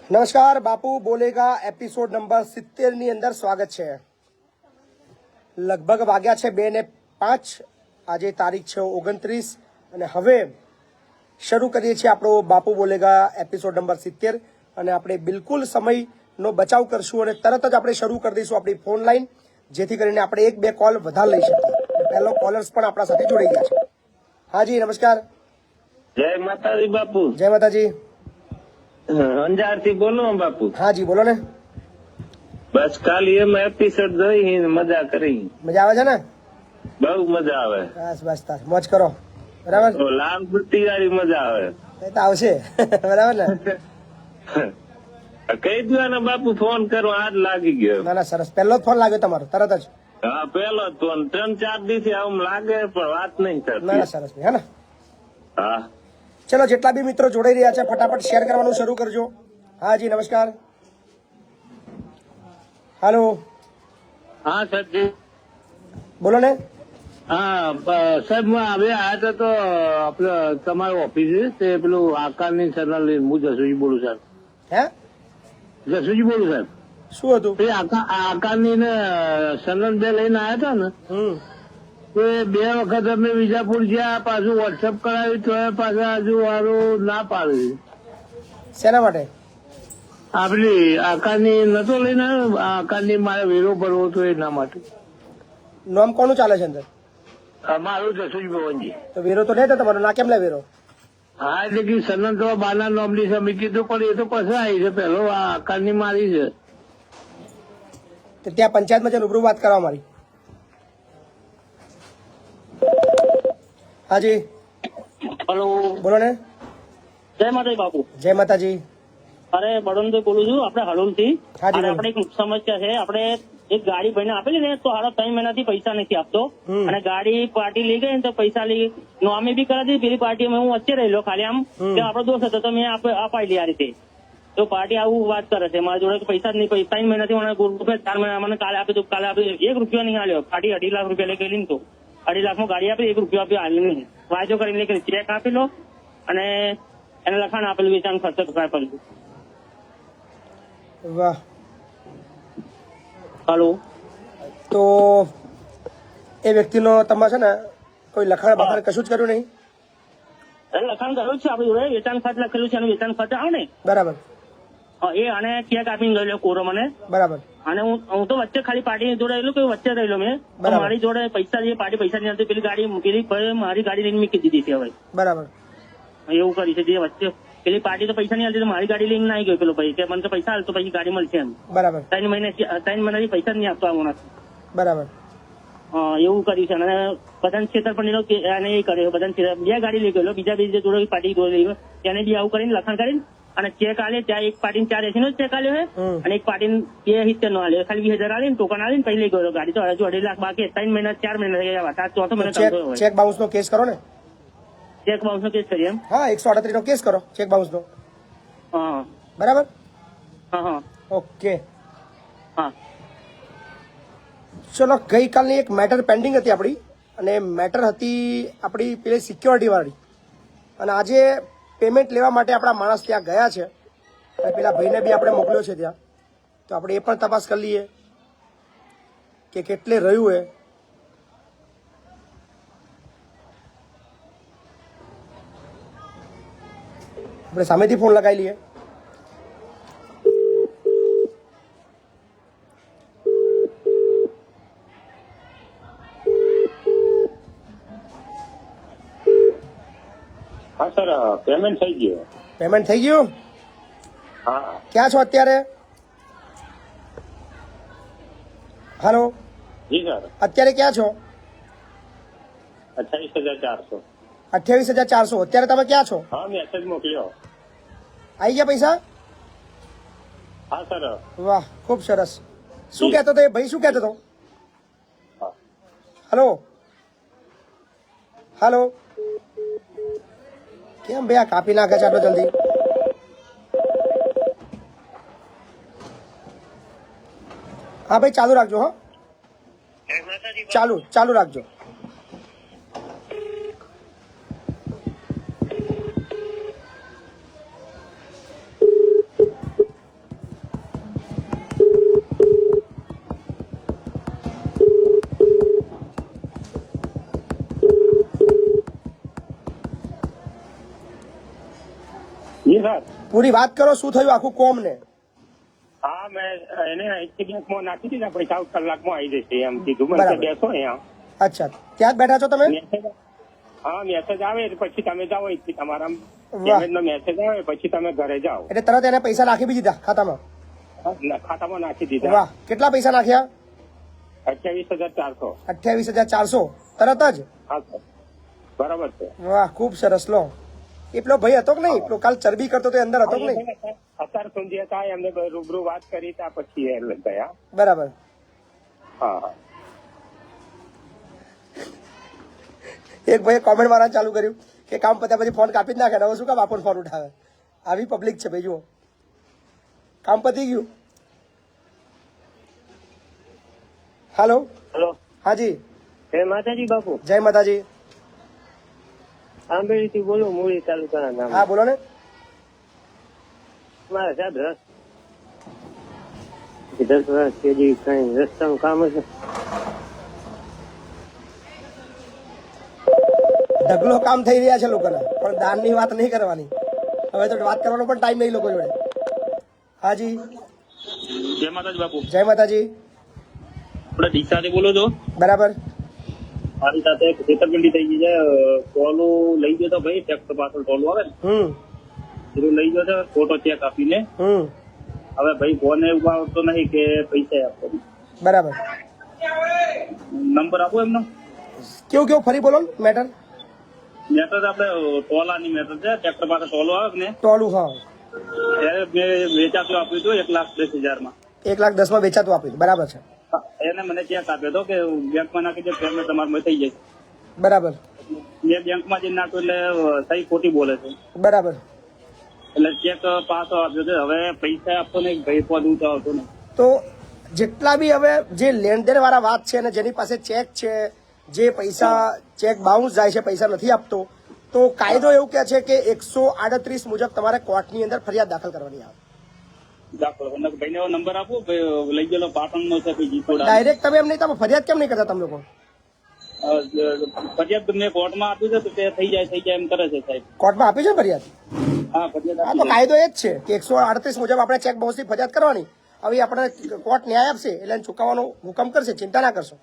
નમસ્કાર, બાપુ બોલેગા episode number 70 ની અંદર સ્વાગત છે। લગભગ વાગ્યા છે 2:05। આજે તારીખ છે 29 અને હવે શરૂ કરીએ છીએ આપણો બાપુ બોલેગા એપિસોડ નંબર 70 અને આપણે બિલકુલ સમયનો બચાવ કરશું અને તરત જ આપણે શરૂ કરી દઈશું આપણી ફોન લાઈન, જેથી કરીને આપણે 1-2 કોલ વધારે લઈ શકીએ। પહેલો કોલર્સ પણ આપણા સાથે જોડાઈ ગયા છે। હાજી નમસ્કાર। જય માતાજી બાપુ। જય માતાજી। અંજાર થી બોલો બાપુ। हाँ जी बोलो ने। બસ કાલે એમ એપિસોડ જોઈ મજા કરી। मजा आवे छे ने? બહુ મજા આવે। बस बस तार मौज करो बराबर। તો લાલ બુટ્ટી વાળી મજા આવે। એ તો આવશે બરાબર ને। કહી દો ને બાપુ, ફોન કરો આજ લાગી ગયો। ના ના સરસ, પહેલો જ ફોન લાગ્યો તમારો તરત જ। હા પેલો જ ફોન, 3-4 દિવસથી આમ લાગે પણ વાત નહીં ના ના થતી। સરસ હે ને। હા ચલો, જેટલા બી મિત્રો જોડાઈ રહ્યા છે ફટાફટ શેર કરવાનું શરૂ કરજો। હા જી નમસ્કાર। હાલો હા સરજી બોલો ને। હા સાહેબ હું હવે આવ્યા હતા તો આપડે તમારી ઓફિસે તે પેલું આકારની ચેનલ હું જસુજી બોલું સાહેબ। હે જસુજી બોલું સાહેબ। શું હતું? એ આકારની ને સનન બે લઈને આવ્યા હતા ને, તો એ 2 વખત અમે વિજાપુર ગયા, પાછું વોટ્સઅપ કરાવ્યું તો પાછા હજુ વાળું ના પાડ્યું। શેના માટે? આપડી આકારની નતો લઈને આવ્યો, આકારની મારે વેરો ભરવો હતો એના માટે। નામ કોનું ચાલે છે અંદર? મારું જસુજી ભવનજી। તો વેરો તો નહીં તો તમારો, ના કેમ લે વેરો? હા એટલે કે સનન તો બાના નોમની છે, મેં કીધું પણ એ તો પછી આવી છે, પેલો આ આકારની મારી છે। તો ત્યાં પંચાયતમાં છે, રૂબરૂ વાત કરવા મારી। હાજી હેલો, બોલો ને। જય માતાજી બાપુ। જય માતાજી। અરે બળવંતભાઈ બોલું છું, આપણે હલોલ થી। હા જી, અને બોલો। આપણે એક સમસ્યા છે, આપણે એક ગાડી ભાઈને આપેલી ને તો હારા 3 મહિનાથી પૈસા નથી આપતો, અને ગાડી પાર્ટી લઈ ગઈ ને તો પૈસા લઈ નોમી બી કરાવી દીધી, પેલી પાર્ટીમાં હું વચ્ચે રહેલો ખાલી આમ કે આપણો દોસ્ત હતો તો મેં અપાયેલી આ રીતે। તો પાર્ટી આવું વાત કરે છે મારા જોડે, પૈસા જ નહીં, 3 મહિનાથી મને રૂપિયા 4 મહિના મને કાલે આપી દઉં, કાલે આપી દઉં, 1 રૂપિયો નહીં આલ્યો। પાર્ટી 2.5 લાખ રૂપિયા લઈ ગયેલી ને તો 2.5 લાખમાં ગાડી આપી, 1 રૂપિયો આપ્યો હાલ નહીં, વાંચો કરીને લઈ ગયેલી, ચેક આપી લો અને એને લખાણ આપેલું, વેચાણ ખર્ચો આપેલું। વાહ। હાલો, તો એ વ્યક્તિનો તમે છે ને કોઈ લખાણ બખાણ કશું જ કર્યું નહીં? લખાણ કર્યું છે આપણી જોડે, વેચાણ ખર્ચ લખેલું છે, એનું વેચાણ ખર્ચ આવે ને બરાબર એ, અને ચેક આપીને લઈ લો કોરો મને। બરાબર। અને હું તો વચ્ચે ખાલી પાર્ટી જોડે એટલું કે વચ્ચે રહેલો મેં, તો મારી જોડે પૈસા જે પાર્ટી પૈસા નહીં આવતી, પેલી ગાડી પેલી મારી ગાડી લઈને મૂકી દીધી છે હવે। બરાબર। એવું કરી છે જે વચ્ચે પેલી પાર્ટી તો પૈસા નહીં આવતી તો મારી ગાડી લઈને આવી ગયો પેલો ભાઈ, કે મને તો પૈસા હાલ તો પછી ગાડી મળશે એમ। બરાબર 3 મહિનાથી પૈસા જ નહીં આપતો આ માણસ। બરાબર। એવું કર્યું છે અને બધાને છેતરપિંડીનો એને એ કર્યો, બધાને 2 ગાડી લઈ ગયેલો, બીજા જોડે પાર્ટી જોડે લઈ ગયો, તેને બી આવું કરીને લખાણ કરીને અને ચેક આલે, ત્યાં એક પાર્ટીને 480 નો ચેક આલ્યો છે અને એક પાર્ટીને 270 નો આલ્યો, ખાલી 20,000 આલી ને ટોકન આલી ને પછી લઈ ગયો ગાડી। તો હજુ 2.5 લાખ બાકી, 3 મહિના 4 મહિના થઈ ગયા, આ ચોથો મહિનો ચાલતો હોય। ચેક બાઉન્સ નો કેસ કરો ને। ચેક બાઉન્સ નો કેસ કરીએ એમ? હા 138 નો કેસ કરો ચેક બાઉન્સ નો। હા બરાબર, હા હા ઓકે। હા ચલો, ગઈકાલની એક મેટર પેન્ડિંગ હતી આપણી, અને મેટર હતી આપણી પેલી સિક્યોરિટી વાળી, અને આજે પેમેન્ટ લેવા માટે આપણા માણસ ત્યાં ગયા છે અને પેલા ભાઈને બી આપણે મોકલ્યો છે ત્યાં, તો આપણે એ પણ તપાસ કરી લઈએ કે કેટલે રહ્યું એ। આપણે સામેથી ફોન લગાવી લઈએ। હા સર, પેમેન્ટ થઈ ગયું। પેમેન્ટ થઈ ગયું? હા ક્યાં છો અત્યારે? હાલો, જી સર, અત્યારે ક્યાં છો? 28,400। 28,400 અત્યારે તમે ક્યાં છો? હા મેસેજ મોકલ્યો। આવી ગયા પૈસા? હા સર। વાહ, ખૂબ સરસ। શું કહેતો હતો એ ભાઈ, શું કહેતો હતો? હા હલો હલો, કેમ ભાઈ આ કાપી નાખે છે આટલો જલ્દી? હા ભાઈ ચાલુ રાખજો। હા ચાલુ રાખજો। જી સર. પૂરી વાત કરો, શું થયું આખું કોમ ને? હા, મેં એને અહીંથી બેંકમાં નાખી દીધા, પૈસા કલાકમાં આવી જશે એમ કીધું. મને બરાબર. કે બેસો અહીંયા. અચ્છા, ત્યાં જ બેઠા છો તમે? મેસેજ, હા, મેસેજ આવે એટલે પછી તમે જાઓ અહીંથી. તમારા વાહ. પેમેન્ટનો મેસેજ આવે પછી તમે ઘરે જાઓ. એટલે તરત એને પૈસા નાખી બી દીધા ખાતામાં? ખાતામાં નાખી દીધા. વાહ, કેટલા પૈસા નાખ્યા? 28,400. 28,400 તરત જ? હા સર, બરાબર છે. વાહ, ખૂબ સરસ. લો, એટલો ભાઈ હતો કે નહીં? એટલો કાલ ચરબી કરતો તો એ અંદર હતો કે નહીં? અત્યાર સુધી હતા, એમને રૂબરૂ વાત કરી ત્યાં પછી એ ગયા. બરાબર. હા હા. એક ભાઈ કોમેન્ટ મારવાનું ચાલુ કર્યું કે કામ પત્યા પછી ફોન કાપી જ નાખે, હવે શું કામ આપણને ફોન ઉઠાવે? આવી પબ્લિક છે ભાઈ, જુઓ, કામ પતી ગયું. હાલો. હેલો, હાજી, જય માતાજી બાપુ. જય માતાજી. આંબેડી થી બોલો, મૂળી તાલુકાના નામ. હા, બોલો ને. મારા સાહેબ રસ્તાનું કામ હશે. ઢગલો કામ થઈ રહ્યા છે લોકોના, પણ દાનની વાત નહીં કરવાની. હવે તો વાત કરવાનો પણ ટાઈમ નહીં લોકો જોડે. હાજી, જય માતાજી બાપુ. જય માતાજી. આપણે ડીસાથી બોલો છો? બરાબર. મારી સાથે એક છેતરપિંડી થઈ ગઈ છે. ટોલું લઈ ગયો તો ભાઈ, ટેક્સ પાછળ ટોલું આવે ને, એનું લઈ ગયો છે ફોટો ચેક આપીને. હવે ભાઈ ફોને ઉભા આવતો નહીં કે પૈસા આપો. બરાબર. નંબર આપો એમનો. કેવું કેવું ફરી બોલો મેટર? મેટર આપણે ટોલાની મેટર છે. ટ્રેક્ટર પાસે ટોલો આવે ને, ટોલું, હા. ત્યારે મેં વેચાતું આપ્યું હતું 1,10,000 માં. 1,10,000 વેચાતું આપ્યું, બરાબર છે. એને મને ચેક આપ્યો હતો કે બેંકમાં નાખી દે, પેમેન્ટ તમારે થઈ જશે. બરાબર. મેં બેંકમાં જઈને નાખ્યું એટલે સહી ખોટી બોલે છે. બરાબર. એટલે ચેક પાછો આપ્યો છે. હવે પૈસા આપતો નહીં, ભાઈ પદ ઊંચો આવતો નહીં. તો જેટલા બી હવે જે લેણદેણ વાળા વાત છે અને જેની પાસે ચેક છે, જે પૈસા ચેક બાઉન્સ જાય છે, પૈસા નથી આપતો, તો કાયદો એવું કહે છે કે 138 મુજબ તમારે કોર્ટની અંદર ફરિયાદ દાખલ કરવાની આવે. દાખલો ભાઈને એવો નંબર આપો, લઈ ગયેલો પાટણનો છે ભાઈ જીતોડા. ડાયરેક્ટ તમે એમ નહીં, તમે ફરિયાદ કેમ નહીં કરતા તમે લોકો? ફરિયાદ મેં કોર્ટમાં આપ્યું છે તો તે થઈ જાય એમ કરે છે સાહેબ. કોર્ટમાં આપી છે ને ફરિયાદ? હા, ફરિયાદ હા, તો કાયદો એ જ છે કે 138 મુજબ આપણે ચેક બાઉન્સની ફરિયાદ કરવાની. હવે આપણે કોર્ટ ન્યાય આપશે એટલે એને ચૂકવવાનો હુકમ કરશે, ચિંતા ના કરશો.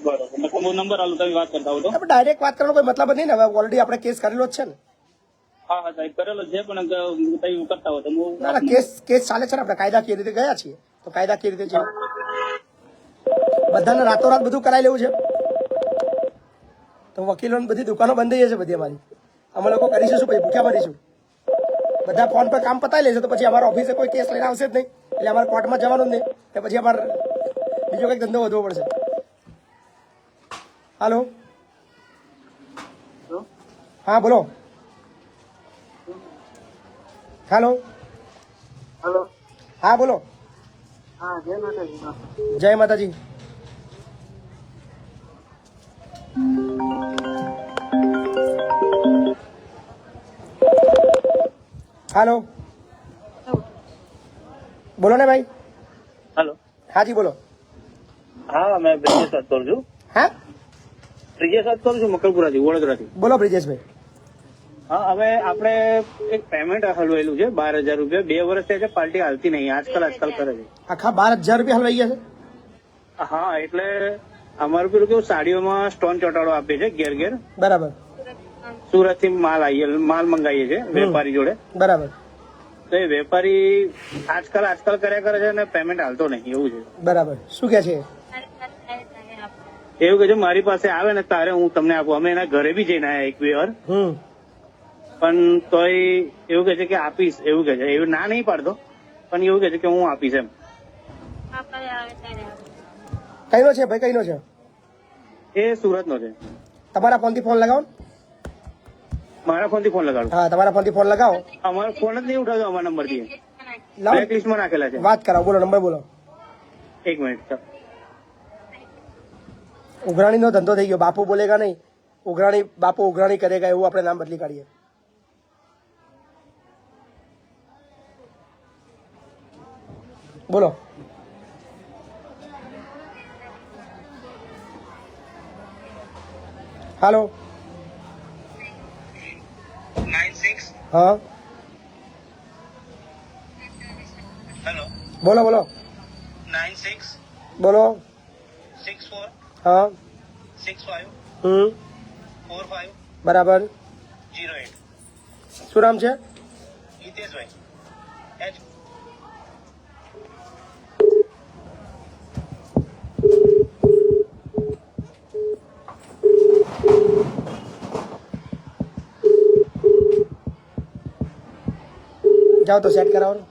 બરોબર. હું નંબર આલું, તમે વાત કરતા હો તો. આપણે ડાયરેક્ટ વાત કરવાનો કોઈ મતલબ જ નહીં ને. હવે ઓલરેડી આપણે કેસ કરેલો જ છે ને. હા હા સાહેબ, કરેલો છે પણ તમે કરતા હો તો હું. ના ના, કેસ ચાલે છે ને. આપણે કાયદાકીય રીતે ગયા છીએ તો કાયદાકીય રીતે છે. બધાને રાતોરાત બધું કરાવી લેવું છે તો વકીલોની બધી દુકાનો બંધ થઈ જશે બધી અમારી. અમે લોકો કરીશું શું? પછી ભૂખ્યા મરીશું. બધા ફોન પર કામ પતાવી લેશે તો પછી અમારા ઓફિસે કોઈ કેસ લઈને આવશે જ નહીં, એટલે અમારે કોર્ટમાં જવાનું જ નહીં. તો પછી અમારે બીજો કંઈક ધંધો વધવો પડશે. હાલો. હા, બોલો. હાલો. હેલો. હા, બોલો. હા, જય માતાજી. જય માતાજી. હાલો. બોલો ને ભાઈ. હેલો. હાજી, બોલો. હા, મેં બ્રિજેશ વાત કરું છું. હા, બ્રિજેશ વાત કરું છું, મકરપુરાથી, વડોદરાથી. બોલો બ્રિજેશભાઈ. હા, હવે આપણે એક પેમેન્ટ હલવાયેલું છે 12,000 રૂપિયા. 2 વર્ષ થયા છે, પાર્ટી હાલતી નહીં, આજકાલ કરે છે. આખા 12,000 રૂપિયા હલવાઈ ગયા છે? હા, એટલે અમારું પેલું કેવું, સાડીઓમાં સ્ટોન ચોટાડો આપે છે ઘેર. બરાબર. સુરત થી માલ મંગાવીએ છે વેપારી જોડે. બરાબર. તો એ વેપારી આજકાલ કર્યા કરે છે અને પેમેન્ટ હાલતો નહીં, એવું છે. બરાબર. શું કે છે? એવું કે છે મારી પાસે આવે ને તારે હું તમને આપું. અમે એના ઘરે બી જઈને આવ્યા 1-2 વાર, પણ તોય એવું કે છે કે આપીશ, એવું કે છે. એવું ના નહીં પાડતો, પણ એવું કે છે કે હું આપીશ એમ. કઈનો છે ભાઈ, કઈનો છે? એ સુરત નો છે. તમારા ફોનથી ફોન લગાવો. મારા ફોન થી ફોન લગાડો. હા, તમારા ફોનથી ફોન લગાવો. અમારો ફોન જ નહીં ઉઠાવતો, અમારા નંબર થી લાવો, બ્લેક માં નાખેલા છે. વાત કરાવો. બોલો, નંબર બોલો. 1 મિનિટ. ઉઘરાણીનો ધંધો થઈ ગયો. બાપુ બોલેગા નહીં, બાપુ ઉઘરાણી કરેગા, એવું આપણે નામ બદલી કાઢીએ. બોલો. હાલો. 96 હા, બોલો બોલો 96 બોલો 64 હા 65 45 બરાબર 08 શું નામ છે હિતેશભાઈ એચ જાઓ તો સેટ કરાવો ને.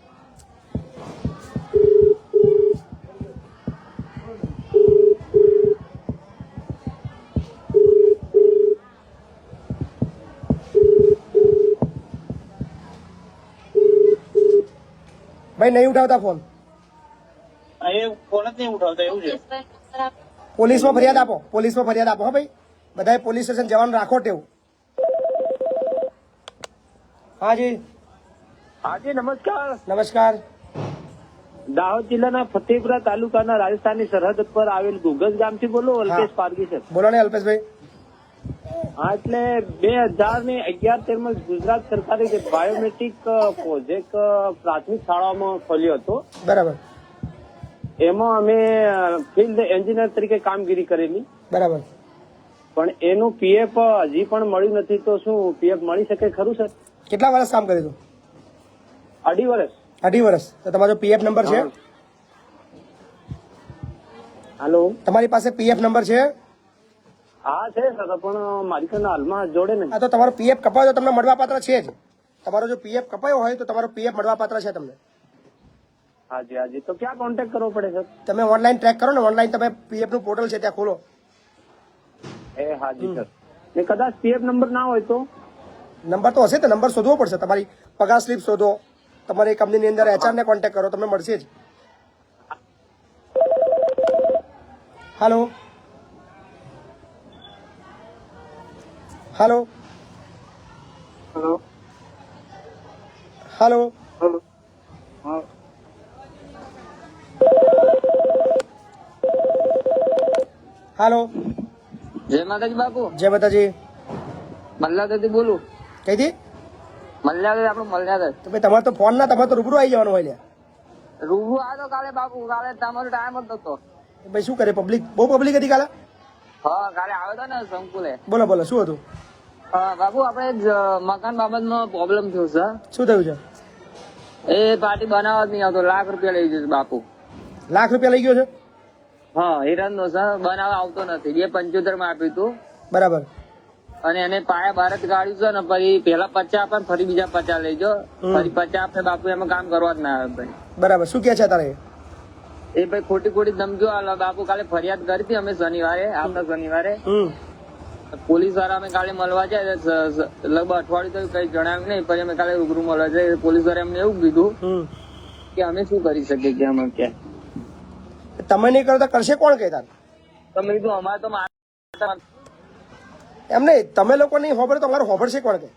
ભાઈ નહીં ઉઠાવતા ફોન એ ફોન જ નહીં ઉઠાવતા એવું છે પોલીસમાં ફરિયાદ આપો હા ભાઈ બધાએ પોલીસ સ્ટેશન જવાનું રાખો ટેવું. હા જી હાજી નમસ્કાર. નમસ્કાર. દાહોદ જિલ્લાના ફતેપુરા તાલુકાના રાજસ્થાનની સરહદ પર આવેલ ગુગસ ગામથી બોલો. અલ્પેશ પારગી છે. બોલો ને અલ્પેશભાઈ. હા એટલે 2011-13 માં ગુજરાત સરકારે જે બાયોમેટ્રિક પ્રોજેક્ટ પ્રાથમિક શાળાઓમાં ખોલ્યો હતો બરાબર એમાં અમે ફિલ્ડ એન્જિનિયર તરીકે કામગીરી કરેલી, બરાબર. પણ એનું પીએફ હજી પણ મળ્યું નથી. તો શું પીએફ મળી શકે ખરું સર? કેટલા વર્ષ કામ કર્યું હતું? 2.5 વર્ષ. 2.5 વર્ષ. તો તમારો પીએફ નંબર છે? હાલો, તમારી પાસે પીએફ નંબર છે? હા છે સર, પણ મારી પાસે હાલમાં જોડે નહીં. હા તો તમારો પીએફ કપાયો તો તમને મળવા પાત્ર છે જ. તમારો જો પીએફ કપાયો હોય તો તમારો પીએફ મળવા પાત્ર છે તમને. હાજી હાજી. તો ક્યાં કોન્ટેક્ટ કરવો પડે સર? તમે ઓનલાઈન ટ્રેક કરો ને, ઓનલાઈન તમે પીએફ નું પોર્ટલ છે ત્યાં ખોલો. એ હાજી સર. ને કદાચ પીએફ નંબર ના હોય તો? નંબર તો હશે તો નંબર શોધવો પડશે. તમારી પગાર સ્લીપ શોધો, તમારી કંપનીની અંદર એચઆર ને કોન્ટેક્ટ કરો, તમને મળશે જ. હાલો હાલો હેલો હાલો હેલો. હા હાલો. જય માતાજી બાપુ. જય માતાજી. મલ્યાદાથી બોલું. કઈથી? મલ્યાદા આપણું મલ્યાદા. તો ભાઈ તમારે તો ફોન ના, તમારે તો રૂબરૂ આવી જવાનું હોય લ્યા. રૂબરૂ આવ્યો કાલે બાપુ. કાલે તમારો ટાઈમ જ નતો. ભાઈ શું કરે, પબ્લિક બહુ પબ્લિક હતી કાલે. હા કાલે આવ્યો હતો ને સંકુલે. બોલો બોલો શું હતું? હા બાપુ, આપણે મકાન બાબતમાં પ્રોબ્લેમ થયો છે. શું થયું છે? એ પાર્ટી બનાવવા જ નહીં આવતો. ₹1,00,000 લઈ જશે બાપુ. ₹1,00,000 લઈ ગયો છે? હા હિરન નો છે, બનાવવા આવતો નથી. 2.75 માં આપ્યું હતું બરાબર. અને એને પાયા ભારત ગાડ્યું છે ને, પછી પેલા 50 આપે ને ફરી બીજા 50 લઈ જાઓ, ફરી 50 આપે બાપુ. એમાં કામ કરવા જ ના આવે ભાઈ. બરાબર. શું કે છે તારે? એ ભાઈ ખોટી ખોટી ધમકીઓ આલે બાપુ. કાલે ફરિયાદ કરી હતી અમે શનિવારે, આવતા શનિવારે. પોલીસ વાળા અમે કાલે મળવા જાય, લગભગ અઠવાડિયું તો કઈ જણાવ્યું નહીં. પછી અમે કાલે રૂબરૂ મળવા જાય, પોલીસ વાળા એમને એવું કીધું કે અમે શું કરી શકીએ કે અમે કે તમે નહીં કરો તો કરશે કોણ કે તાર? તમે કીધું અમારે તો એમ નહીં, તમે લોકો નહીં હોભળે તો અમારું હોભળશે કોણ કે?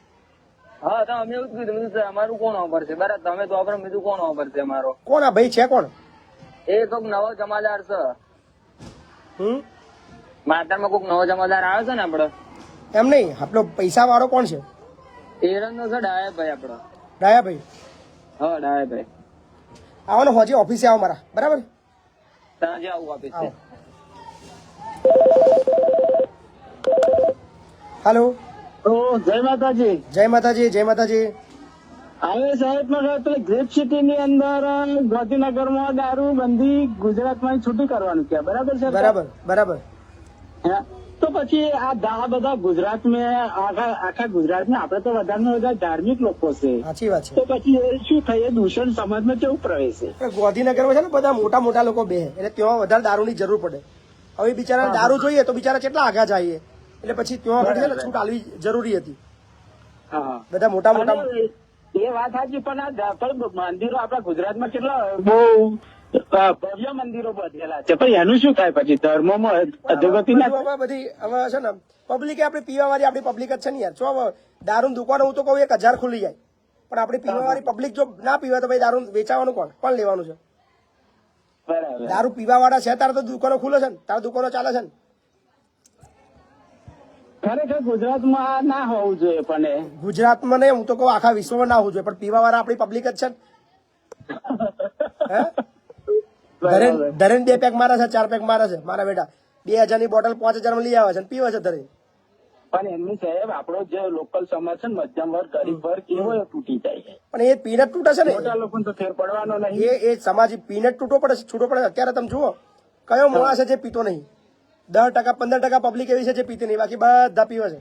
હા તો અમે એવું જ કીધું. મેં કીધું અમારું કોણ વાપરશે? બરાબર તમે તો વાપરો. બીજું કોણ વાપરશે અમારો? કોણ આ ભાઈ છે કોણ? એ કોઈક નવો જમાદાર છે. માતામાં કોઈક નવો જમાદાર આવે છે ને આપડે. એમ નહીં, આપણો પૈસા વાળો કોણ છે? એરન નો છે ડાયાભાઈ આપડો. ડાયાભાઈ? હા ડાયાભાઈ. આવો ને હોજી ઓફિસે આવો મારા. બરાબર, સાંજે આવું આપીશ. આવો. હાલો. જય માતાજી. જય માતાજી. જય માતાજી. હવે સાહેબ ગ્રેપ સિટી ની અંદર ગાંધીનગરમાં દારૂબંધી ગુજરાતમાં છૂટી કરવાનું છે, બરાબર છે? બરાબર બરાબર. તો પછી આ બધા ગુજરાતમાં આખા ગુજરાતમાં આપણે તો વધારે વધારે ધાર્મિક લોકો છે, સાચી વાત તો છે. પછી એ શું થાય? દૂષણ સમાજમાં કેવું પ્રવેશે? ગાંધીનગરમાં છે ને બધા મોટા મોટા લોકો બે, એટલે ત્યાં વધારે દારૂની જરૂર પડે. હવે બિચારા દારૂ જોઈએ તો બિચારા કેટલા આગા જઈએ, એટલે પછી ત્યાં આગળ છે ને છૂટ આલવી જરૂરી હતી. હા, બધા મોટા મોટા એ વાત સાચી. પણ આ મંદિરો આપણા ગુજરાતમાં કેટલા બહુ ભવ્ય મંદિરો બધેલા છે, પણ એનું શું થાય પછી? ધર્મમાં અધોગતિ ના થાય? બધી હવે છે ને પબ્લિક આપડી પીવા વાળી આપડી પબ્લિક જ છે ને યાર. જો હવે દારૂ દુકાનો હું તો કહું 1000 ખુલી જાય, પણ આપડી પીવા વાળી પબ્લિક જો ના પીવે તો ભાઈ દારૂ વેચાવાનું કોણ લેવાનું છે? બરાબર. દારૂ પીવા વાળા છે તારે તો દુકાનો ખુલે છે ને, તારા દુકાનો ચાલે છે ને. ખરેખર ગુજરાતમાં ના હોવું જોઈએ, પણ ગુજરાતમાં નહીં, હું તો કહું આખા વિશ્વમાં ના હોવું જોઈએ, પણ પીવા વાળા આપડી પબ્લિક જ છે ને. હે ધરેન 2 પેક મારે છે, 4 પેક મારે છે મારા બેટા. 2000 ની બોટલ 5000 માં લઈ આવે છે અને પીવે છે ધરેન. પણ એમની સાહેબ આપણો જે લોકલ સમાજ છે ને મધ્યમ વર્ગ ગરીબ વર્ગ એવો તૂટી જાય છે. પણ એ પીનટ તૂટે છે ને, મોટા લોકોને તો ફેર પડવાનો નહીં. એ સમાજ પીનટ છૂટો પડે છે. અત્યારે તમે જુઓ કયો માણસ છે જે પીતો નહીં. 10% 15% પબ્લિક એવી છે જે પીતી નહીં, બાકી બધા પીવે છે.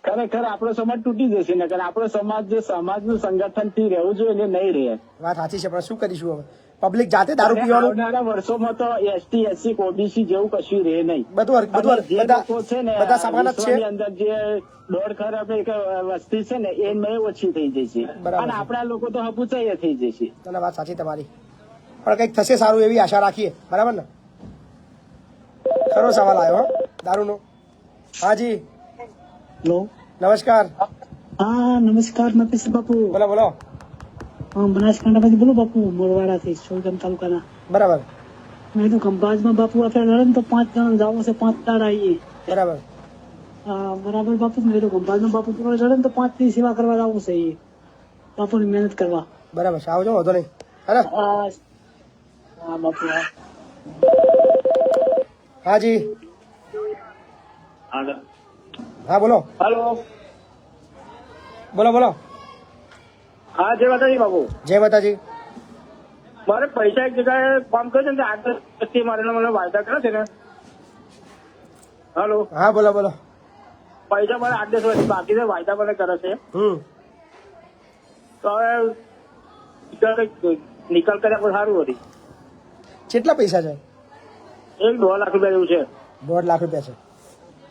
ખરેખર આપણો સમાજ તૂટી જશે ને, કારણ આપણો સમાજ જે સમાજનું સંગઠન થી રહેવું જોઈએ એટલે નહીં રહે. વાત સાચી છે, પણ શું કરીશું હવે? પબ્લિક જાતે દારૂ પીવાનું. આવનારા વર્ષોમાં તો એસટી એસસી ઓબીસી જેવું કશું રહે નહીં. બધું જે લોકો છે ને બધા સમાન જ છે. વિશ્વની અંદર જે 1.5 ખરબ એક વસ્તી છે ને એ ઓછી થઈ જશે, બરાબર અને છે. આપણા લોકો તો હપુચાઈ થઈ જશે. તને વાત સાચી તમારી, પણ કંઈક થશે સારું એવી આશા રાખીએ. બરાબર ને? ખરો સવાલ આવ્યો હો દારૂનો. હાજી હેલો, નમસ્કાર. હા નમસ્કાર નપેશ બાપુ. બોલો બોલો. બનાસકાંઠામાંથી બોલો બાપુ, મોરવાડાથી સોલગામ તાલુકાના. બરાબર મેં તો ખંભાતમાં બાપુ આપણે લડે ને તો 5 જણા જવું છે, 5 દાડા આવીએ. બરાબર. હા બરાબર બાપુ. મેં તો ખંભાતમાં બાપુ જોડે લડે ને તો 5 ની સેવા કરવા જવું છે, એ બાપુની મહેનત કરવા. બરાબર છે, આવજો, વાંધો નહીં. હા હા બાપુ. હા હાજી હા બોલો હાલો, બોલો બોલો. હા જય માતાજી બાપુ. જય માતાજી. મારે પૈસા એક જગ્યાએ કામ કરે છે ને 8 વર્ષથી મારે મને વાયદા કરે છે ને. હાલો, હા બોલો બોલો. પૈસા મારે 8-10 વર્ષથી બાકી છે, વાયદા મને કરે છે. તો હવે નિકાલ કર્યા પણ સારું હતી. કેટલા પૈસા છે? 1.5 લાખ રૂપિયા જેવું છે. 1.5 લાખ રૂપિયા છે.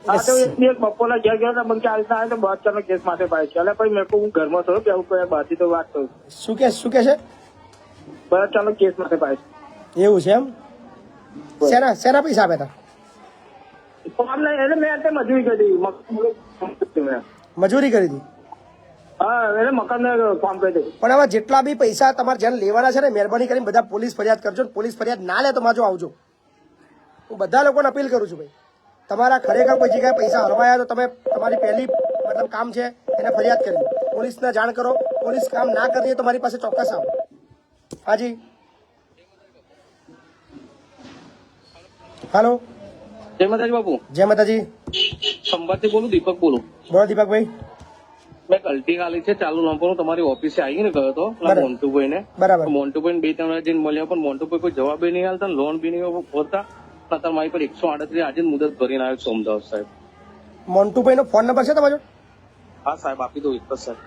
હા તો એક દિવસ બપોરના ઘેર ગયો ને મને કે આલતા આવે તો બહાર કેસ માટે પાડે છે. એટલે પછી મેં કહું હું ઘરમાં થયો કે આવું કોઈ બહારથી તો વાત કરું. શું કે છે? બહાર ચાલો કેસ માટે પાડે છે. એવું છે એમ? શેના પૈસા આપ્યા હતા? કામ નહીં એટલે મેં અત્યારે મજૂરી કરી દીધી. મજૂરી કરી હતી? હા એટલે મકાન કામ કરી દીધું. પણ હવે જેટલા બી પૈસા તમારે જેને લેવાના છે ને, મહેરબાની કરીને બધા પોલીસ ફરિયાદ કરજો. પોલીસ ફરિયાદ ના લે તો માજો આવજો. હું બધા લોકોને અપીલ કરું છું ભાઈ, તમારા ખરેખર કોઈ જગ્યાએ પૈસા હરવાયા તો તમે તમારી પહેલી મતલબ કામ છે એને ફરિયાદ કરી પોલીસને જાણ કરો. પોલીસ કામ ના કરીએ તો મારી પાસે ચોક્કસ આવો. હાજી હાલો. જય માતાજી બાપુ. જય માતાજી. ખંભાતથી બોલું, દીપક બોલું. બોલો દીપકભાઈ. મેં કલ્ટી ખાલી છે ચાલુ નંબર તમારી ઓફિસે આવીને ગયો હતો મોન્ટુભાઈ ને. બરાબર. મોન્ટુભાઈ 2-3 વાર જઈને મળ્યા, પણ મોન્ટુભાઈ કોઈ જવાબ નહીં આલતા, લોન બી નહીં ભરતા. અત્યારે મારી પર 138 આજે જ મુદત ભરીને આવ્યો છું અમદાવાદ સાહેબ. મોન્ટુભાઈ નો ફોન નંબર છે તમારો? હા સાહેબ આપી દો. એક જ સાહેબ.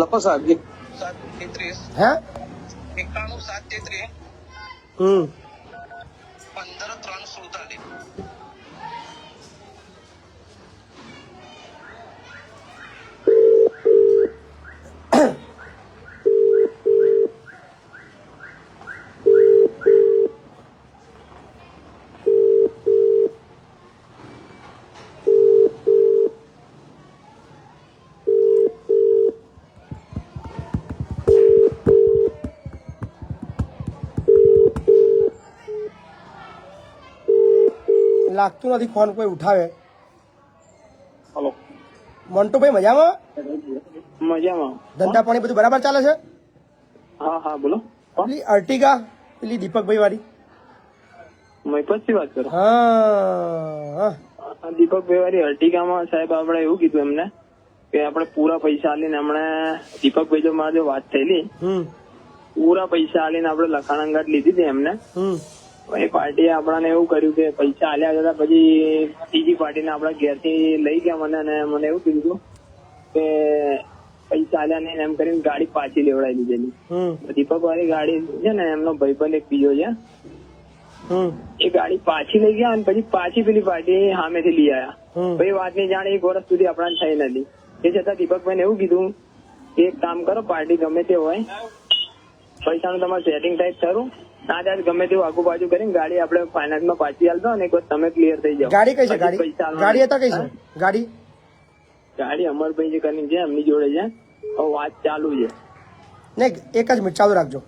લખો સાહેબ. 733 હે 91 હમ 733 લાગતું નથી ફોન કોઈ ઉઠાવે. હલો, મોન્ટુભાઈ મજામાં? મજામાં. ધંધા પાણી બધું બરાબર ચાલે છે? હા હા બોલો. પેલી અર્ટિગા પેલી દીપકભાઈ વાળી? મહિપતથી વાત કરો. હા દીપકભાઈ વાળી અર્ટિગામાં સાહેબ આપણે એવું કીધું એમને કે આપણે પૂરા પૈસા આલીને હમણે દીપકભાઈ જો મારે જો વાત થયેલી, પૂરા પૈસા આલીને આપણે લખાણ અંગાત લીધી હતી એમને. એ પાર્ટીએ આપણને એવું કર્યું કે પૈસા આલ્યા જતા પછી ત્રીજી પાર્ટીને આપણા ઘેરથી લઈ ગયા મને, અને મને એવું કીધું કે પૈસા આલ્યા નહીં એમ કરીને ગાડી પાછી લેવડાવી દીધેલી. દીપક વાળી ગાડી છે ને એમનો ભાઈબંધ એક બીજો છે, એ ગાડી પાછી લઈ ગયા અને પછી પાછી પેલી પાર્ટી સામેથી લઈ આવ્યા. પછી વાતની જાણ 1 વર્ષ સુધી આપણને થઈ નથી. એ છતાં દીપકભાઈને એવું કીધું કે એક કામ કરો, પાર્ટી ગમે તે હોય પૈસાનું તમારે સેટિંગ ટાઈપ કરું ના ત્યારે ગમે તેવું આગુ બાજુ કરીને ગાડી આપણે ફાઇનાન્સમાં પાછી આલતો અને એક વખત તમે ક્લિયર થઈ જાઓ. ગાડી કઈ છે? ગાડી હતા કઈ છે? ગાડી અમરભાઈ જે કરીને છે એમની જોડે છે. હવે વાત ચાલુ છે. નહીં, એક જ મિનિટ ચાલુ રાખજો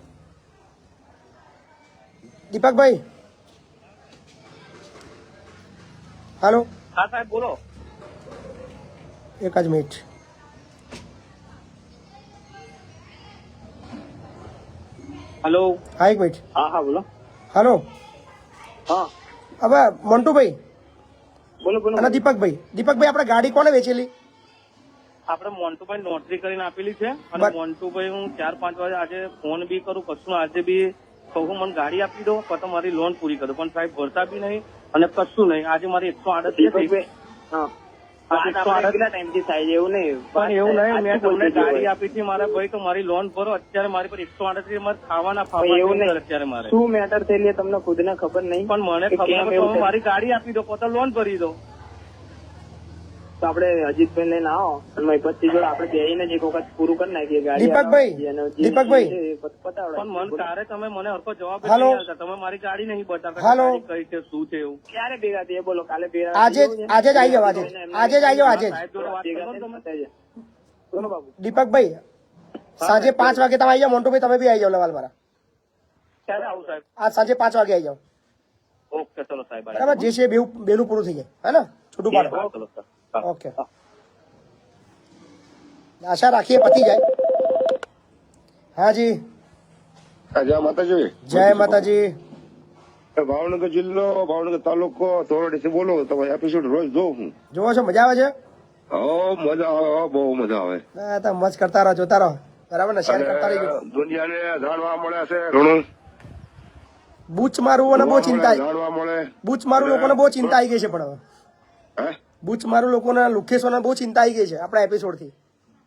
દીપકભાઈ. હાલો. હા સાહેબ બોલો. એક જ મિનિટ. હેલો. હા એક મિનિટ. હા હા બોલો. હલો હા હવે મોન્ટુભાઈ બોલો બોલો. અને દીપકભાઈ આપણે ગાડી કોને વેચેલી? આપણે મોન્ટુભાઈ નોટરી કરીને આપેલી છે અને બસ. મોન્ટુભાઈ હું 4-5 વાગે આજે ફોન બી કરું કશું આજે બી કહું મને ગાડી આપી દો તો મારી લોન પૂરી કરો પણ સાહેબ ભરતા બી નહીં અને કશું નહીં. આજે મારી 138 દીપકભાઈ, હા વાત આપણે કેટલા ટાઈમથી થાય છે એવું નહીં. પણ એવું નહીં મેં આજથી તમને બોલજો ગાડી હોય. આપી હતી મારા ભાઈ તો મારી લોન ભરો. અત્યારે મારી પર 138 મારે ખાવાના પણ એવું ફાફા નહીં. અત્યારે મારે શું મેટર થયેલી એ તમને ખુદને ખબર નહીં. પણ મને કે ખબર કેમ નથી, એવું તમે થયું? મારી ગાડી આપી દો તો લોન ભરી દો. તો આપણે અજીતભાઈ લઈને આવો અને મહિપતજી જોડે આપણે બેહીને જ એક વખત પૂરું કરી નાખીએ ગાડી. દીપકભાઈ, જેનો જે દીપકભાઈ. છે એ પતાવડાવીએ. પણ મન તારે તમે મને હરકો જવાબ હાલો. નહીં આલતા. તમે મારી ગાડી નહીં બતાવતા હાલો. કે ગાડી કઈ છે શું છે એવું. ક્યારે ભેગા થઈએ બોલો? કાલે ભેગા આજે જ આવી જાવ. આજે જ આવી જાવ. આજે જ સાહેબ જોડે વાત ભેગા કરો ને તમે. થઈએ. બોલો બાબુ. દીપકભાઈ સાંજે 5 વાગે તમે આવી જાઓ. મોન્ટુભાઈ તમે બી આવી જાઓ લવાલવાળા. ક્યારે આવું સાહેબ? આજ સાંજે 5 વાગે આવી જાઓ. ઓકે ચલો સાહેબ. બરાબર જે છે બેનું પૂરું થઈ જાય હે ને છૂટું પાડો. હા, ચલો સર. હા. ઓકે આશા રાખીએ પતી જાય. હાજી જય માતાજી. જય માતાજી. ભાવનગર જિલ્લો ભાવનગર તાલુકો ધોરડીથી બોલો. તમે એપિસોડ રોજ જોઉં હું. જોવો છો મજા આવે છે? મજા આવે, બહુ મજા આવે. હા, તો મસ્ત કરતા રહો, જોતા રહો. બરાબર ને? શેર કરતા રહીજો. અને દુનિયાને જાણવા મળે છે ઘણું. બૂચ મારું અને બહુ ચિંતા જાણવા મળે. બૂચ મારું લોકોને બહુ ચિંતા આવી ગઈ છે. પણ હવે હે? બૂચ મારું લોકોને લુખેશોને બહુ ચિંતા આવી ગઈ છે આપણા એપિસોડ થી.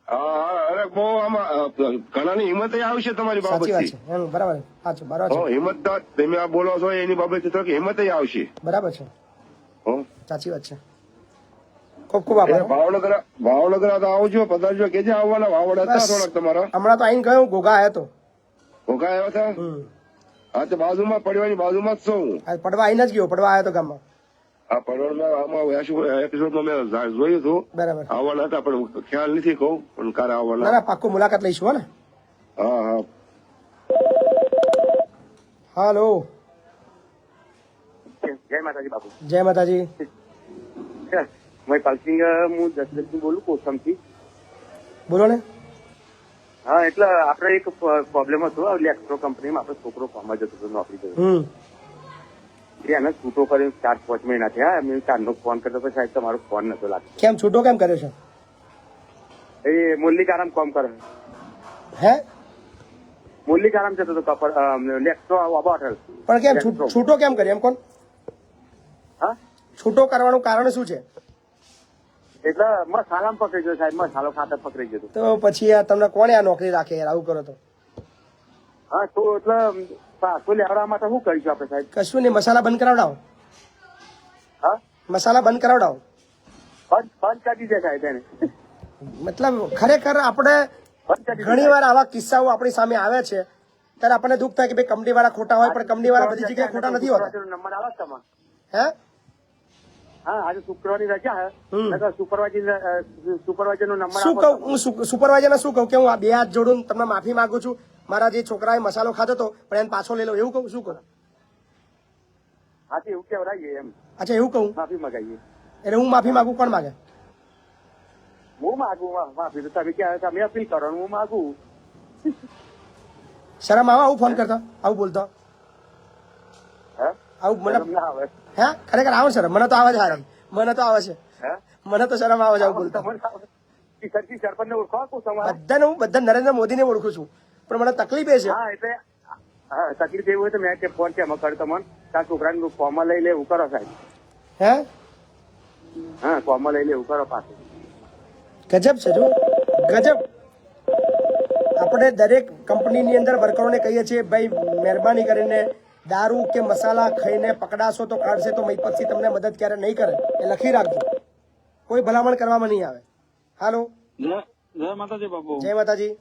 હા, અરે બહુ આમાં ઘણાની હિંમત આવશે તમારી સાચી વાત બાબતથી. છે. એમ બરાબર સાચું બરાબર છે. હિંમત તો તમે આ બોલો છો એની બાબતથી તો હિંમત આવશે. બરાબર છે. હો. સાચી વાત છે. ખૂબ ખૂબ એટલે આભાર. ભાવનગર તો આવજો, પધારજો. કેજે આવવાના વાવડ હતા બસ. થોડાક તમારા. હમણાં તો આઈને ગયો ગોગા આવ્યો તો. ભોગા આવ્યા હતા. હા તો બાજુમાં પડવાની બાજુમાં જ છું હું. આ પડવા આઈને જ ગયો. પડવા આવ્યો તો ગામમાં. આ પડવામાં આમાં એપિસોડમાં મેં જોયું હતું. બરાબર. આવવાના હતા પણ ખ્યાલ નથી કહું પણ ક્યારે ના આવવાના. ના પાક્કું મુલાકાત લઈશું હો ને. હા હા. હાલો જય માતાજી બાપુ. જય માતાજી. હું પાલસિંગ હું દશરથજી બોલું કોસમથી. બોલો ને. હા એટલે આપણે એક પ્રોબ્લેમ હતો ઇલેક્ટ્રો કંપનીમાં. આપણો છોકરો ફોર્મમાં જતો હતો નોકરી કર્યો. એને છૂટો કર્યો 4-5 મહિના થયા. મેં ચારનો ફોન કરતો તો સાહેબ તમારો ફોન નતો લાગતો. કેમ છૂટો કેમ કર્યો છે? એ મુરલીકારામ કોમ કરે. હે મુરલીકારામ જતો હતો કપર ઇલેક્ટ્રો હોટલ. પણ કેમ છૂટો કેમ કર્યો એમ કોણ? હા છૂટો કરવાનું કારણ શું છે? એટલે મસાલામાં પકડી ગયો સાહેબ. મસાલો ખાતર પકડી ગયો. તો પછી આ તમને કોણે આ નોકરી રાખે યાર? આવું કરો તો હા તો એટલે પાછું લેવડાવવા માટે શું કરીશું આપણે સાહેબ? કશું નહીં. મસાલા બંધ કરાવડાવો. હા મસાલા બંધ કરાવડાવો. બંધ કરી દીધા સાહેબ એને. મતલબ ખરેખર આપણે બંધ કરી ઘણી વાર આવા કિસ્સાઓ આપણી સામે આવે છે ત્યારે આપણને દુઃખ થાય કે ભાઈ કંપની વાળા ખોટા હોય, પણ કંપની વાળા બધી જગ્યાએ ખોટા નથી હોતા. નંબર આવે છે તમારે? હે હા આજે શુક્રવારની રજા હે. સુપરવાઇઝર નો નંબર શું કહું હું? સુપરવાઇઝર ને શું કહું કે હું આ 2 હાથ જોડું તમને માફી માંગુ છું. મારા જે છોકરાએ મસાલો ખાધો હતો પણ એને પાછો લઈ લો એવું કહું? શું કહું? હા એવું કેવડાવીએ એમ. અચ્છા એવું કહું? માફી મગાવીએ. એટલે હું માફી માંગુ, કોણ માગે? હું માગું માફી તો તમે ક્યાં તમે અપીલ કરો ને હું માગું. શરમ આવે આવું ફોન કરતા, આવું બોલતા? હે આવું શરમ મને ના આવે. હે ખરેખર આવે શરમ? મને તો આવે છે હારી. મને તો આવે છે. હે મને તો શરમ આવે છે આવું બોલતા. તમને આવે. સરજી સરપંચ ને ઓળખો આપું તમારે? બધાને હું બધા નરેન્દ્ર મોદીને ઓળખું છું પણ મને તકલીફ એ છે. હા એટલે હા તકલીફ એવું હોય તો મેં ફોન છે એમાં કર તમને તાર છોકરાને ફોર્મમાં લઈ લે એવું કરો સાહેબ. હે હા ફોર્મમાં લઈ લે એવું કરો પાછું. ગજબ છે જો ગજબ. આપણે દરેક કંપનીની અંદર વર્કરોને કહીએ છીએ ભાઈ મહેરબાની કરીને દારૂ કે મસાલા ખાઈને પકડાશો તો કાઢશે તો મહિપતસિંહ તમને મદદ ક્યારે નહીં કરે એ લખી રાખજો. કોઈ ભલામણ કરવામાં નહીં આવે. હાલો જય માતાજી બાપુ. જય માતાજી.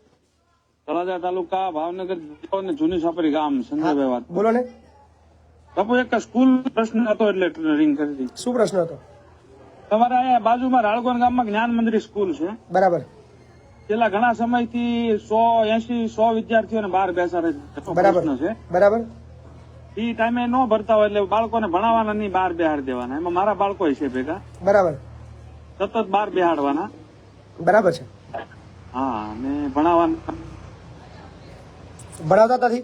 તળાજા તાલુકા ભાવનગર જિલ્લો ને જૂની સાપરી ગામ. સંજયભાઈ વાત. બોલો ને બાપુ એક સ્કૂલ પ્રશ્ન હતો એટલે રિંગ કરી હતી. શું પ્રશ્ન હતો? તમારે અહીંયા બાજુમાં રાળગોન ગામમાં જ્ઞાન મંદિર સ્કૂલ છે. બરાબર છેલ્લા ઘણા સમયથી 100 વિદ્યાર્થીઓને બહાર બેસાડે છે. બરાબર છે બરાબર. એ ટાઈમે ન ભરતા હોય એટલે બાળકોને ભણાવવાના નહીં, બહાર બેહાડી દેવાના. એમાં મારા બાળકો છે ભેગા. બરાબર. સતત બહાર બેહાડવાના. બરાબર છે. હા અને ભણાવવાના. ભણાવતા નથી?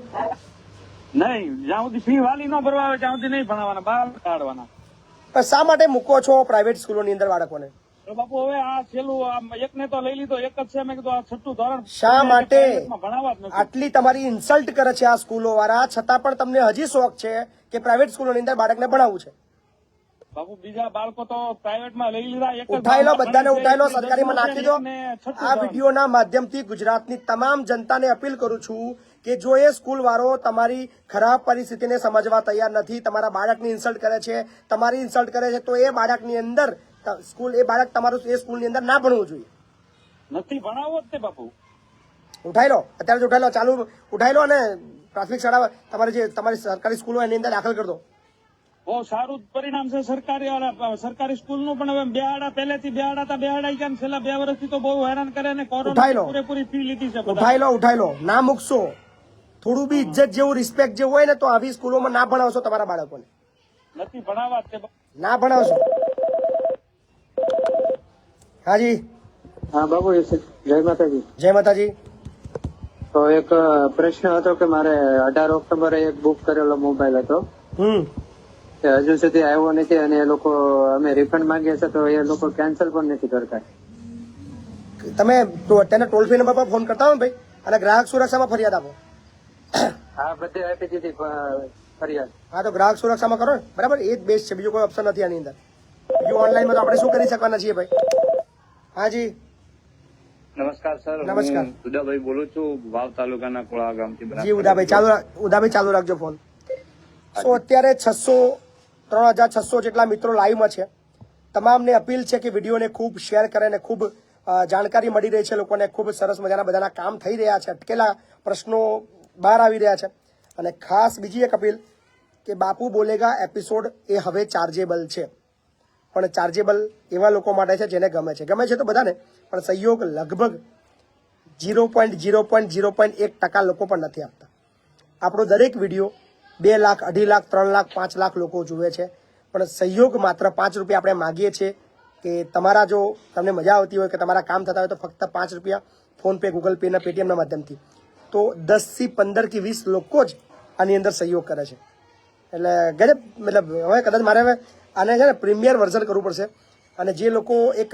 નહીં, જ્યાં સુધી ફી વાલી ન ભરવા આવે ત્યાં સુધી નહીં ભણાવવાના, બહાર કાઢવાના. પણ શા માટે મૂકો છો પ્રાઇવેટ સ્કૂલોની અંદર બાળકોને? તો બાપુ હવે આ છેલ્લું એકને તો લઈ લીધો, એક જ છે, મેં કીધું આ 6ઠું ધોરણ શા માટે પ્રાઇવેટમાં ભણાવવા જ નથી. આટલી તમારી ઇન્સલ્ટ કરે છે આ સ્કૂલો વાળા, છતાં પણ તમને હજી શોખ છે કે પ્રાઇવેટ સ્કૂલોની અંદર બાળકને ભણાવવું છે? બાપુ બીજા બાળકો તો પ્રાઇવેટમાં લઈ લીધા, એક જ ઉઠાઈ લો, બધાને ભણે છે, ઉઠાઈ લો, એકની સરકારીમાં દસમું નાખી દો. છે ને છઠ્ઠું આ ધોરણ. વિડીયોના માધ્યમથી ગુજરાતની તમામ જનતાને અપીલ કરું છું કે જો એ સ્કૂલ વાળો તમારી ખરાબ પરિસ્થિતિને સમજવા તૈયાર નથી, તમારા બાળકની ઇન્સલ્ટ કરે છે, તમારી ઇન્સલ્ટ કરે છે, તો એ બાળકની અંદર એ બાળક તમારું એ સ્કૂલની અંદર ના ભણવું જોઈએ. નથી ભણાવવો જ તે બાપુ. ઉઠાઈ લો, અત્યારે જ ઉઠાઈ લો, ચાલુ ઉઠાઈ લો અને પ્રાથમિક શાળા તમારી જે તમારી સરકારી સ્કૂલ હોય એની અંદર દાખલ કરી દો. બહુ સારું જ પરિણામ છે સરકારી સ્કૂલનું. પણ હવે બેહાડા પહેલેથી બેહાડા ક્યાં, છેલ્લા 2 વર્ષથી તો બહુ હેરાન કરે અને ઉઠાઈ લો. કોરોના પૂરેપૂરી ફી લીધી છે બધા. ઉઠાઈ લો, ના મૂકશો. થોડું બી ઇજ્જત જેવું, રિસ્પેક્ટ જેવું હોય ને તો આવી સ્કૂલોમાં ના ભણાવશો તમારા બાળકોને. નથી ભણાવવા જ તે બાપુ. ના ભણાવશો. હાજી. હા બાબુ, જય માતાજી. જય માતાજી. તો એક પ્રશ્ન હતો કે મારે 18 ઓક્ટોબરે એક બુક કરેલો મોબાઈલ હતો, તે હજુ સુધી આવ્યો નથી અને એ લોકો અમે રિફંડ માંગીએ છીએ તો એ લોકો કેન્સલ પણ નથી કરતા. તમે તેને ટોલ ફ્રી નંબર પર ફોન કરતા હો ને ભાઈ, અને ગ્રાહક સુરક્ષામાં ફરિયાદ આપો. હા, બધે આપી દીધી ફરિયાદ. હા, તો ગ્રાહક સુરક્ષામાં કરો ને, બરાબર, એ જ બેસ્ટ છે, બીજું કોઈ ઓપ્શન નથી આની અંદર. બીજું ઓનલાઈનમાં તો આપણે શું કરી શકવાના છીએ ભાઈ. હાજી. નમસ્કાર સર, નમસ્કાર. હું ઉદાભાઈ બોલું છું, વાવ તાલુકાના કોળા ગામથી. જી ઉદાભાઈ ચાલુ રાખજો ફોન. સો અત્યારે 3600 જેટલા મિત્રો લાઈવમાં છે. તમામને અપીલ છે કે વિડીયોને ખૂબ શેર કરે અને ખૂબ જાણકારી મળી રહી છે લોકોને. ખૂબ સરસ મજાના બધાના કામ થઈ રહ્યા છે, અટકેલા પ્રશ્નો બહાર આવી રહ્યા છે. અને ખાસ બીજી એક અપીલ કે બાપુ બોલેગા એપિસોડ એ હવે ચાર્જેબલ છે, પણ ચાર્જેબલ એવા લોકો માટે છે જેને ગમે છે તો બધાને, પણ સહયોગ લગભગ 0.0.1% લોકો પણ નથી આપતા. આપણો દરેક વિડીયો 2 લાખ, 2.5 લાખ, 3 લાખ, 5 લાખ લોકો જુએ છે, પણ સહયોગ માત્ર 5 રૂપિયા આપણે માગીએ છીએ કે તમારા જો તમને મજા આવતી હોય કે તમારા કામ થતા હોય તો ફક્ત 5 રૂપિયા ફોનપે, ગૂગલ પે, પેટીએમના માધ્યમથી, તો 10 થી 15 થી 20 લોકો જ આની અંદર સહયોગ કરે છે. એટલે ગજબ, મતલબ હવે કદાચ મારે હવે આને છે ને પ્રીમિયર વર્ઝન કરવું પડશે. અને જે લોકો એક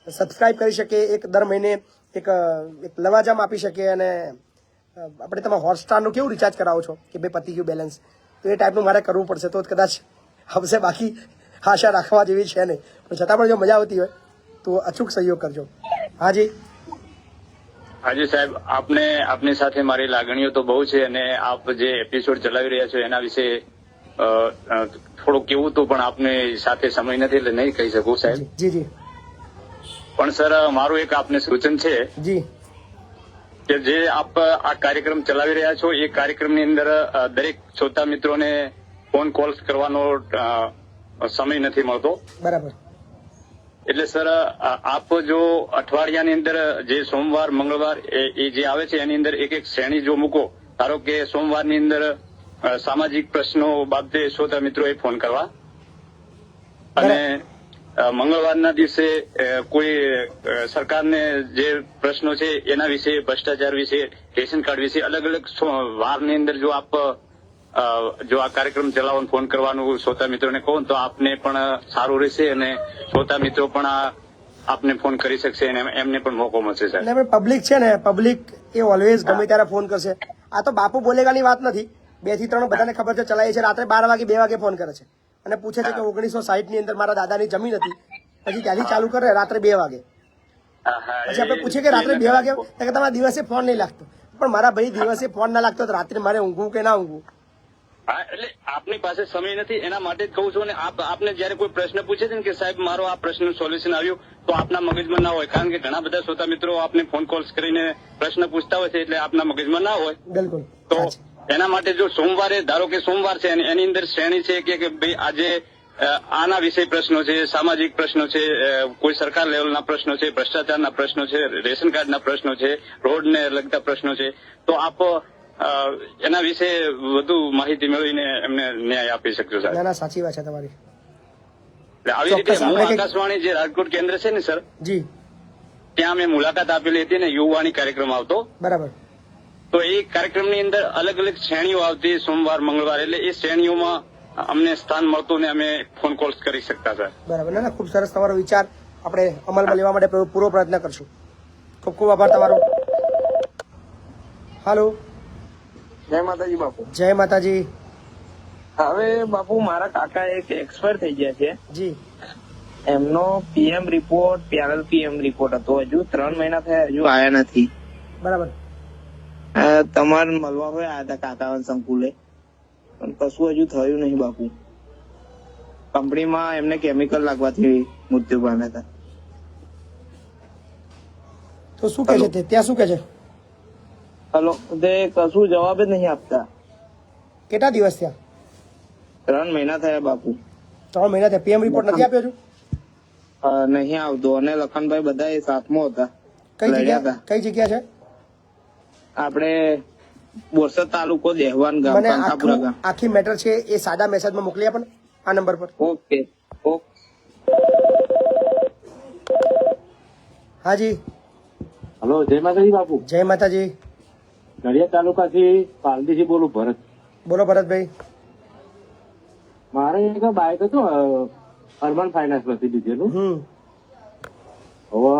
સબસ્ક્રાઇબ કરી શકે, એક દર મહિને એક લવાજમ આપી શકે, અને આપણે તમે હોટસ્ટારનું કેવું રિચાર્જ કરાવો છો કે બે પતી ગયું બેલેન્સ, તો એ ટાઈપનું મારે કરવું પડશે તો જ કદાચ આવશે. બાકી આશા રાખવા જેવી છે નહીં, પણ છતાં પણ જો મજા આવતી હોય તો અચૂક સહયોગ કરજો. હાજી. હાજી સાહેબ, આપની સાથે મારી લાગણીઓ તો બહુ છે અને આપ જે એપિસોડ ચલાવી રહ્યા છો એના વિશે થોડું કેવું હતું, પણ આપની સાથે સમય નથી એટલે નહીં કહી શકું સાહેબ. જી. પણ સર, મારું એક આપને સૂચન છે જી કે જે આપ આ કાર્યક્રમ ચલાવી રહ્યા છો એ કાર્યક્રમની અંદર દરેક શ્રોતા મિત્રોને ફોન કોલ્સ કરવાનો સમય નથી મળતો. બરાબર. એટલે સર, આપ જો અઠવાડિયાની અંદર જે સોમવાર, મંગળવાર એ જે આવે છે એની અંદર એક શ્રેણી જો મૂકો, ધારો કે સોમવારની અંદર સામાજિક પ્રશ્નો બાબતે શ્રોતા મિત્રોએ ફોન કરવા, અને મંગળવારના દિવસે કોઈ સરકારને જે પ્રશ્નો છે એના વિશે, ભ્રષ્ટાચાર વિશે, રેશન કાર્ડ વિશે, અલગ અલગ વારની અંદર જો આપ આ કાર્યક્રમ ચલાવવાનો ફોન કરવાનું શ્રોતા મિત્રોને કહો તો આપને પણ સારું રહેશે અને શ્રોતા મિત્રો પણ આપને ફોન કરી શકશે અને એમને પણ મોકો મળશે સાહેબ. પબ્લિક છે ને, પબ્લિક એ ઓલવેઝ ગમે ત્યારે ફોન કરશે. આ તો બાપુ બોલેગાની વાત નથી, 2 થી 3 બધાને ખબર છે, ચલાવી છે. રાત્રે 12 વાગે 2 વાગે ફોન કરે છે અને પૂછે છે કે 1960 ની અંદર મારા દાદાની જમીન હતી, પછી ત્યાંથી ચાલુ કરે રાત્રે 2 વાગે. પછી આપણે પૂછીએ કે રાત્રે 2 વાગે, કે તમારા દિવસે ફોન નહીં લાગતો. પણ મારા ભાઈ દિવસે ફોન ના લાગતો તો રાત્રે મારે ઊંઘવું કે ના ઊંઘવું? હા, એટલે આપની પાસે સમય નથી એના માટે જ કહું છું. અને આપને જયારે કોઈ પ્રશ્ન પૂછે છે ને કે સાહેબ મારો આ પ્રશ્નનું સોલ્યુશન આવ્યું, તો આપના મગજમાં ના હોય, કારણ કે ઘણા બધા શ્રોતા મિત્રો આપને ફોન કોલ્સ કરીને પ્રશ્ન પૂછતા હોય છે, એટલે આપના મગજમાં ના હોય. બિલકુલ. તો એના માટે જો સોમવારે, ધારો કે સોમવાર છે અને એની અંદર શ્રેણી છે કે ભાઈ આજે આના વિષય પ્રશ્નો છે, સામાજિક પ્રશ્નો છે, કોઈ સરકાર લેવલના પ્રશ્નો છે, ભ્રષ્ટાચારના પ્રશ્નો છે, રેશન કાર્ડના પ્રશ્નો છે, રોડને લગતા પ્રશ્નો છે, તો આપ એના વિશે વધુ માહિતી મેળવીને એમને ન્યાય આપી શકશો સાહેબ. ના, સાચી વાત છે તમારી. આવી રીતે હું આકાશવાણી જે રાજકોટ કેન્દ્ર છે ને સર, જી, ત્યાં મેં મુલાકાત આપેલી હતી ને યુવાણી કાર્યક્રમ આવતો. બરાબર. તો એ કાર્યક્રમની અંદર અલગ અલગ શ્રેણીઓ આવતી, સોમવાર મંગળવાર, એટલે એ શ્રેણીઓમાં અમને સ્થાન મળતું ને અમે ફોન કોલ્સ કરી શકતા સર. બરાબર. ના ખૂબ સરસ તમારો વિચાર, આપણે અમલમાં લેવા માટે પૂરો પ્રયત્ન કરશું. ખૂબ ખૂબ આભાર તમારો. હાલો. જય માતાજી બાપુ. જય માતાજી. હવે બાપુ મારા કાકા એક એક્સપાયર થઈ ગયા છે જી. એમનો PM report, parole PM report હતો, હજુ 3 મહિના થયા, હજુ આયા નથી. બરાબર. તમારે મળવા હોય આયા હતા કાકા સંકુલે, પણ કશું હજુ થયું નહીં બાપુ. કંપનીમાં એમને કેમિકલ લાગવાથી મૃત્યુ પામ્યા હતા. તો શું કે છે તે ત્યાં શું કે છે? હલો, તે કશું જવાબ જ નહીં આપતા. કેટલા દિવસ થયા? 3 મહિના થયા બાપુ. 3 મહિના થયા. પીએમ રિપોર્ટ નથી આપ્યો હજુ? નહીં આવતો. અને લખનભાઈ બધા એ સાથમાં હતા. કઈ જગ્યા કઈ જગ્યા છે? આપણે બોરસદ તાલુકો દેહવાન ગામ, મને કાંતાપુરા ગામ. આખી મેટર છે એ સાદા મેસેજમાં મોકલી આપો ને આ નંબર પર. Okay okay. હાજી. હલો, જય માતાજી બાપુ. જય માતાજી. નડિયાદ તાલુકાથી પાલડીથી બોલું, ભરત. બોલો ભરતભાઈ. મારે એક બાઇક હતું, અર્બન ફાઇનાન્સ માંથી લીધેલું. હવે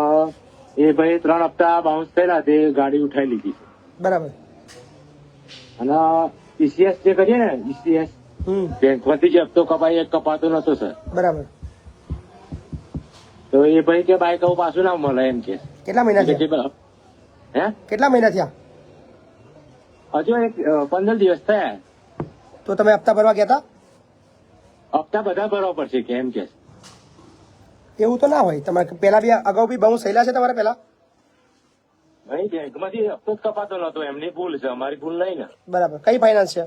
એ ભાઈ 3 હપ્તા બાઉન્સ થયેલા, તે ગાડી ઉઠાઈ લીધી. બરાબર. અને ઈસીએસ જે કરીએ ને, ઈસીએસ બેંકમાંથી જે હપ્તો કપાય એ કપાતો નતો સર. બરાબર. તો એ ભાઈ કે બાઇક આવું પાછું ના મળે એમ કે. કેટલા મહિના થયા? હે, કેટલા મહિના થયા? હજુ 15 દિવસ થયા. તો તમે હપ્તા ભરવા ગયા હતા? હપ્તા બધા ભરવા પડશે કે એમ કે. એવું તો ના હોય. તમારે પેલા બી અગાઉ બી બાઉન્સ થયેલા છે તમારે પેલા? ભાઈ બેંકમાંથી હપ્તો જ કપાતો નતો, એમની ભૂલ છે, અમારી ભૂલ નહીં ને. બરાબર. કઈ ફાઇનાન્સ છે?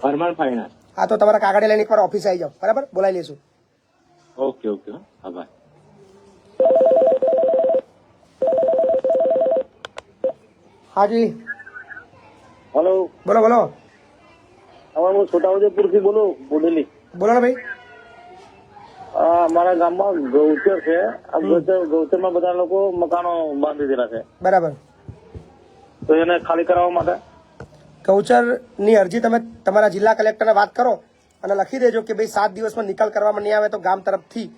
Urban finance. હા, તો તમારા કાગળ લઈને એકવાર ઓફિસ આવી જાઓ. બરાબર, બોલાવી લઈશું. ઓકે ઓકે, આભાર. હાજી. હેલો, બોલો બોલો. હવે હું છોટાઉદેપુર થી બોલેલી. બોલો ને ભાઈ. અમારા ગામમાં ગૌચર છે. આ ગૌચરમાં બધા લોકો મકાનો બાંધી દીધા છે. બરાબર. તો એને ખાલી કરાવવા માટે ગૌચર ની અરજી તમે તમારા જિલ્લા કલેક્ટરને વાત કરો અને લખી દેજો કે ભાઈ 7 દિવસમાં નિકાલ કરવામાં નહીં આવે તો ગામ તરફથી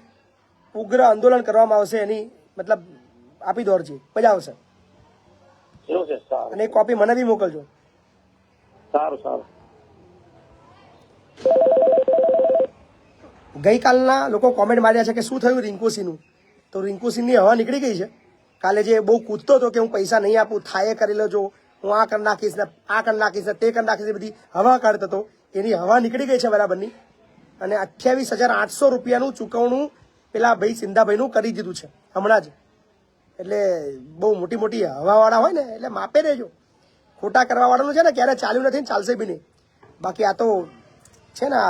ઉગ્ર આંદોલન કરવામાં આવશે. એની મતલબ આપી દો અરજી, મજા આવશે. એવું છે? સારું. અને એક કોપી મને બી મોકલજો. સારું સારું. ગઈકાલના લોકો કોમેન્ટ માર્યા છે કે શું થયું રિંકુસિંહનું. તો રિંકુસિંહની હવા નીકળી ગઈ છે. કાલે જે બહુ કૂદતો હતો કે હું પૈસા નહીં આપું, થાય કરી લેજો, હું આ કરી નાખીશ ને આ કરી નાખીશ ને તે કરી નાખીશ, બધી હવા કાઢતો હતો, એની હવા નીકળી ગઈ છે બરાબરની. અને 28,800 રૂપિયાનું ચૂકવણું પેલા ભાઈ સિંધાભાઈનું કરી દીધું છે હમણાં જ. એટલે બહુ મોટી મોટી હવાવાળા હોય ને એટલે માપે રહેજો. ખોટા કરવાવાળાનું છે ને ક્યારે ચાલ્યું નથી ને ચાલશે બી નહીં. બાકી આ તો છે ને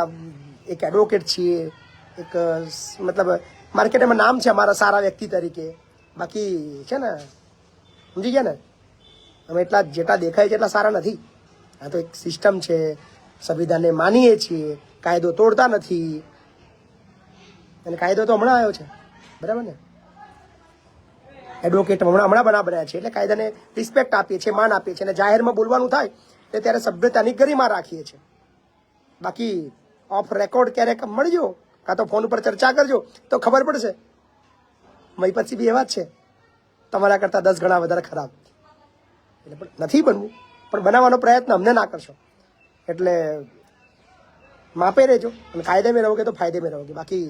એક એડવોકેટ છીએ, એક મતલબ માર્કેટમાં નામ છે અમારા સારા વ્યક્તિ તરીકે. બાકી છે ને સમજી ગયા ને, અમે એટલા જેટલા દેખાય છે એટલા સારા નથી. આ તો એક સિસ્ટમ છે, સંવિધાનને માનીએ છીએ, કાયદો તોડતા નથી. અને કાયદો તો હમણાં આવ્યો છે, બરાબર ને? એડવોકેટ હમણાં બનાવ્યા છે એટલે કાયદાને રિસ્પેક્ટ આપીએ છીએ, માન આપીએ છીએ. અને જાહેરમાં બોલવાનું થાય એટલે ત્યારે સભ્યતાની ગરિમા રાખીએ છીએ. બાકી ઓફ રેકોર્ડ ક્યારેક મળજો કાં તો ફોન ઉપર ચર્ચા કરજો તો ખબર પડશે. મય પછી બી એવા જ છે, તમારા કરતાં 10 ગણા વધારે ખરાબ. એટલે પણ નથી બનવું, પણ બનાવવાનો પ્રયત્ન અમને ના કરશો. એટલે માપે રહેજો અને કાયદે મેં રહોગે તો ફાયદે મેં રહોગે. બાકી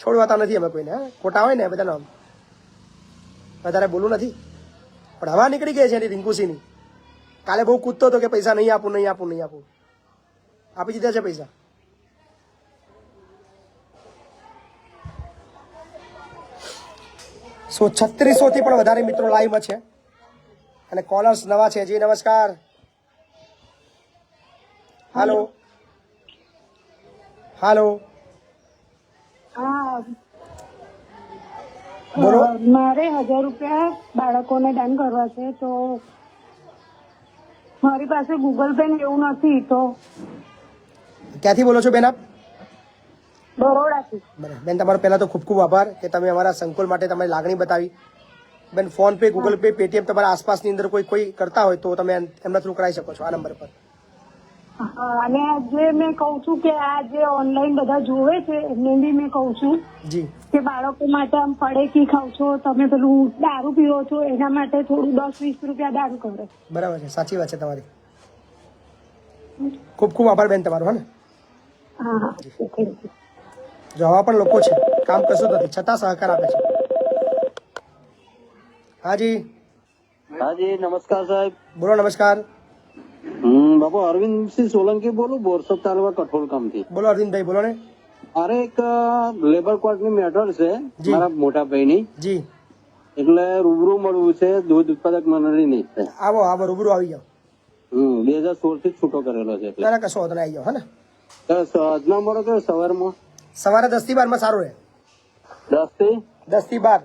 છોડવાતા નથી અમે કોઈને. ખોટા હોય ને બધાનો વધારે બોલું નથી. પણ હવા નીકળી ગઈ છે એની રિંકુસિંહની. કાલે બહુ કૂદતો હતો કે પૈસા નહીં આપું નહીં આપું નહીં આપું. આપી દીધા છે પૈસા. સો 3600 થી પણ વધારે મિત્રો લાઈવમાં છે અને કોલર્સ નવા છે. જી નમસ્કાર. હાલો હાલો. બોલો. મારે 1000 રૂપિયા બાળકોને દાન કરવા છે, તો મારી પાસે ગૂગલ પે એવું નથી. તો ક્યાંથી બોલો છો બેન આપ? બરોડાથી. બરાબર બેન, તમારો પહેલા તો ખૂબ ખૂબ આભાર કે તમે અમારા સંકુલ માટે તમારી લાગણી બતાવી. બેન phone pay, Google pay, Paytm તમારા આસપાસની અંદર કોઈ કરતા હોય તો તમે એમના થ્રુ કરાવી શકો છો આ નંબર પર. અને જે મેં કઉ છું કે આ જે ઓનલાઈન બધા જોવે છે એમને બી મેં કઉ છું જી કે બાળકો માટે આમ પડેકી ખાવ છો તમે, પેલું દારૂ પીવો છો, એના માટે થોડું 10-20 રૂપિયા દારૂ કરે. બરાબર છે, સાચી વાત છે તમારી. ખૂબ ખૂબ આભાર બેન તમારો. હા ને, હા હા ઓકે. જો આવા પણ લોકો છે, કામ કશું નથી છતાં સહકાર આપે છે. હાજી હાજી નમસ્કાર સાહેબ. બોલો. નમસ્કાર. બાપુ અરવિંદસિંહ સોલંકી બોલું, બોરસદ તાલુકા કઠોળ ગામથી. બોલો અરવિંદભાઈ, બોલો ને. અરે એક લેબર કોર્ટની મેટર છે મારા મોટા ભાઈની. જી. એટલે રૂબરૂ મળવું છે દૂધ ઉત્પાદક મંડળીની. આવો આવો, રૂબરૂ આવી જાઓ. 2016 થી છૂટો કરેલો છે એટલે. ના કશો વાંધો નહીં, આવી જાઓ. હા ને, સાંજના મળો કે સવારમાં? સવારે 10 થી 12 માં સારું રહે. 10 થી 12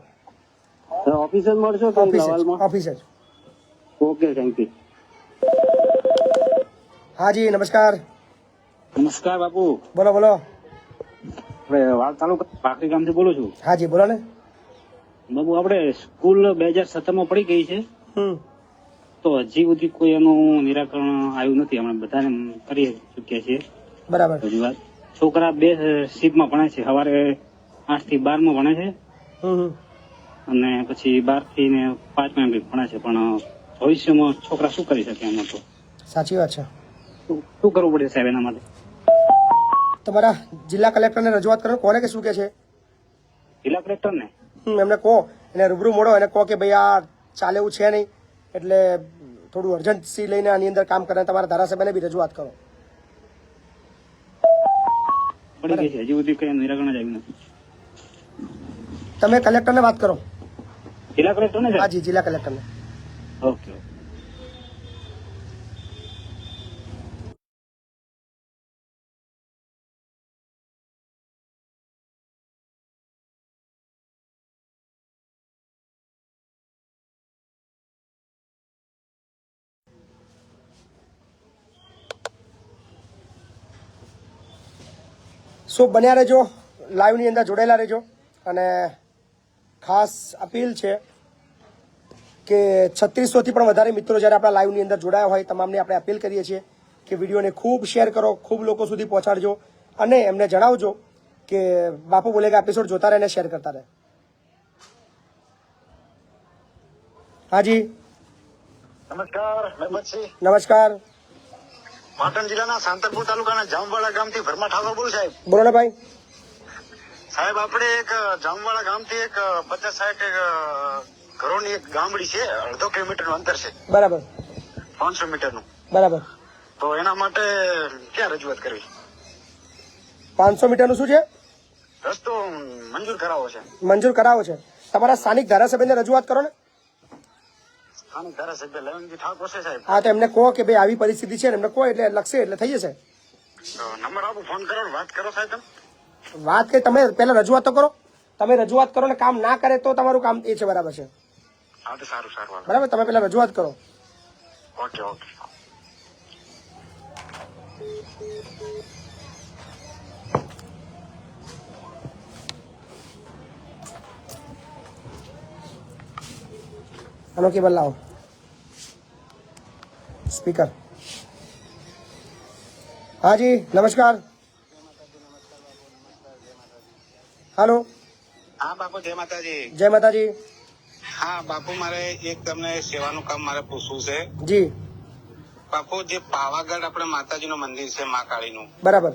ઓફિસે જ મળશો કે સવારમાં? ઓફિસે જ. Okay, thank you. હાજી નમસ્કાર. નમસ્કાર બાપુ. બોલો બોલો. વાવ તાલુકા ભાખરી ગામથી બોલું છું. હાજી બોલો ને. બાપુ આપણે સ્કૂલ 2017 માં પડી ગઈ છે તો હજી સુધી કોઈ એનું નિરાકરણ આવ્યું નથી. અમે બધાને કરી ચુક્યા છીએ. બરાબર. રજૂઆત. છોકરા 2 શિફ્ટમાં ભણે છે, સવારે 8 થી 12 માં ભણે છે અને પછી 12 થી 5 માં ભણે છે. પણ ભવિષ્યમાં છોકરા શું કરી શકે એમાં? તો સાચી વાત છે. શું કરવું પડે સાહેબ એના માટે? તમારા જિલ્લા કલેક્ટરને રજૂઆત કરો. કોને કે શું કે છે? જિલ્લા કલેક્ટર ને એમને કહો, એને રૂબરૂ મળો, એને કહો કે ભાઈ આ ચાલે એવું છે નહીં, એટલે થોડું અર્જન્સી લઈને આની અંદર કામ કરે. તમારા ધારાસભ્યને બી રજૂઆત કરો. પડી ગઈ છે, હજી સુધી કઈ નિરાકરણ જ આવ્યું નથી. તમે કલેક્ટરને વાત કરો. જિલ્લા કલેક્ટર ને? હાજી જિલ્લા કલેક્ટરને. ઓકે. સો બન્યા રહેજો, લાઈવની અંદર જોડાયેલા રહેજો. અને ખાસ અપીલ છે કે 3600 થી પણ વધારે મિત્રો જ્યારે આપણા લાઈવની અંદર જોડાયા હોય તમામને આપણે અપીલ કરીએ છીએ કે વિડીયોને ખૂબ શેર કરો, ખૂબ લોકો સુધી પહોંચાડજો અને એમને જણાવજો કે બાપુ બોલેગા એપિસોડ જોતા રહે અને શેર કરતા રહે. હાજી નમસ્કાર. મહેમદસિંહ. નમસ્કાર. પાટણ જિલ્લાના સાંતરપુર તાલુકાના જામવાડા ગામથી ભરમા ઠાકોર બોલું સાહેબ. બોલો ને ભાઈ. સાહેબ આપણે એક જામવાડા ગામથી એક 50-60 ઘરોની એક ગામડી છે, 1/2 કિલોમીટરનું અંતર છે. બરાબર. 500 મીટરનું. બરાબર. તો એના માટે ક્યાં રજૂઆત કરવી? 500 મીટરનું શું છે? રસ્તો મંજૂર કરાવો છે. મંજૂર કરાવો છે. તમારા સ્થાનિક ધારાસભ્યને રજૂઆત કરો ને. સ્થાનિક ધારાસભ્ય લવનજી ઠાકોર છે સાહેબ. હા, તો એમને કહો કે ભાઈ આવી પરિસ્થિતિ છે, એમને કહો એટલે લખશે એટલે થઈ જશે. નંબર આપો, ફોન કરો, વાત કરો સાહેબ. તમે વાત કે તમે પહેલા રજૂઆત તો કરો. તમે રજૂઆત કરો ને કામ ના કરે તો તમારું કામ એ છે. બરાબર છે? હા તો સારું સારું. બરાબર, તમે પહેલા રજૂઆત કરો. Okay okay. આનો કેબલ લાવો, સ્પીકર. હાજી નમસ્કાર. હાલો. હા બાપુ, જય માતાજી. જય માતાજી. હા બાપુ, મારે એક તમને સેવાનું કામ મારે પૂછવું છે. જી બાપુ, જે પાવાગઢ આપણે માતાજીનું મંદિર છે મા કાળીનું. બરાબર.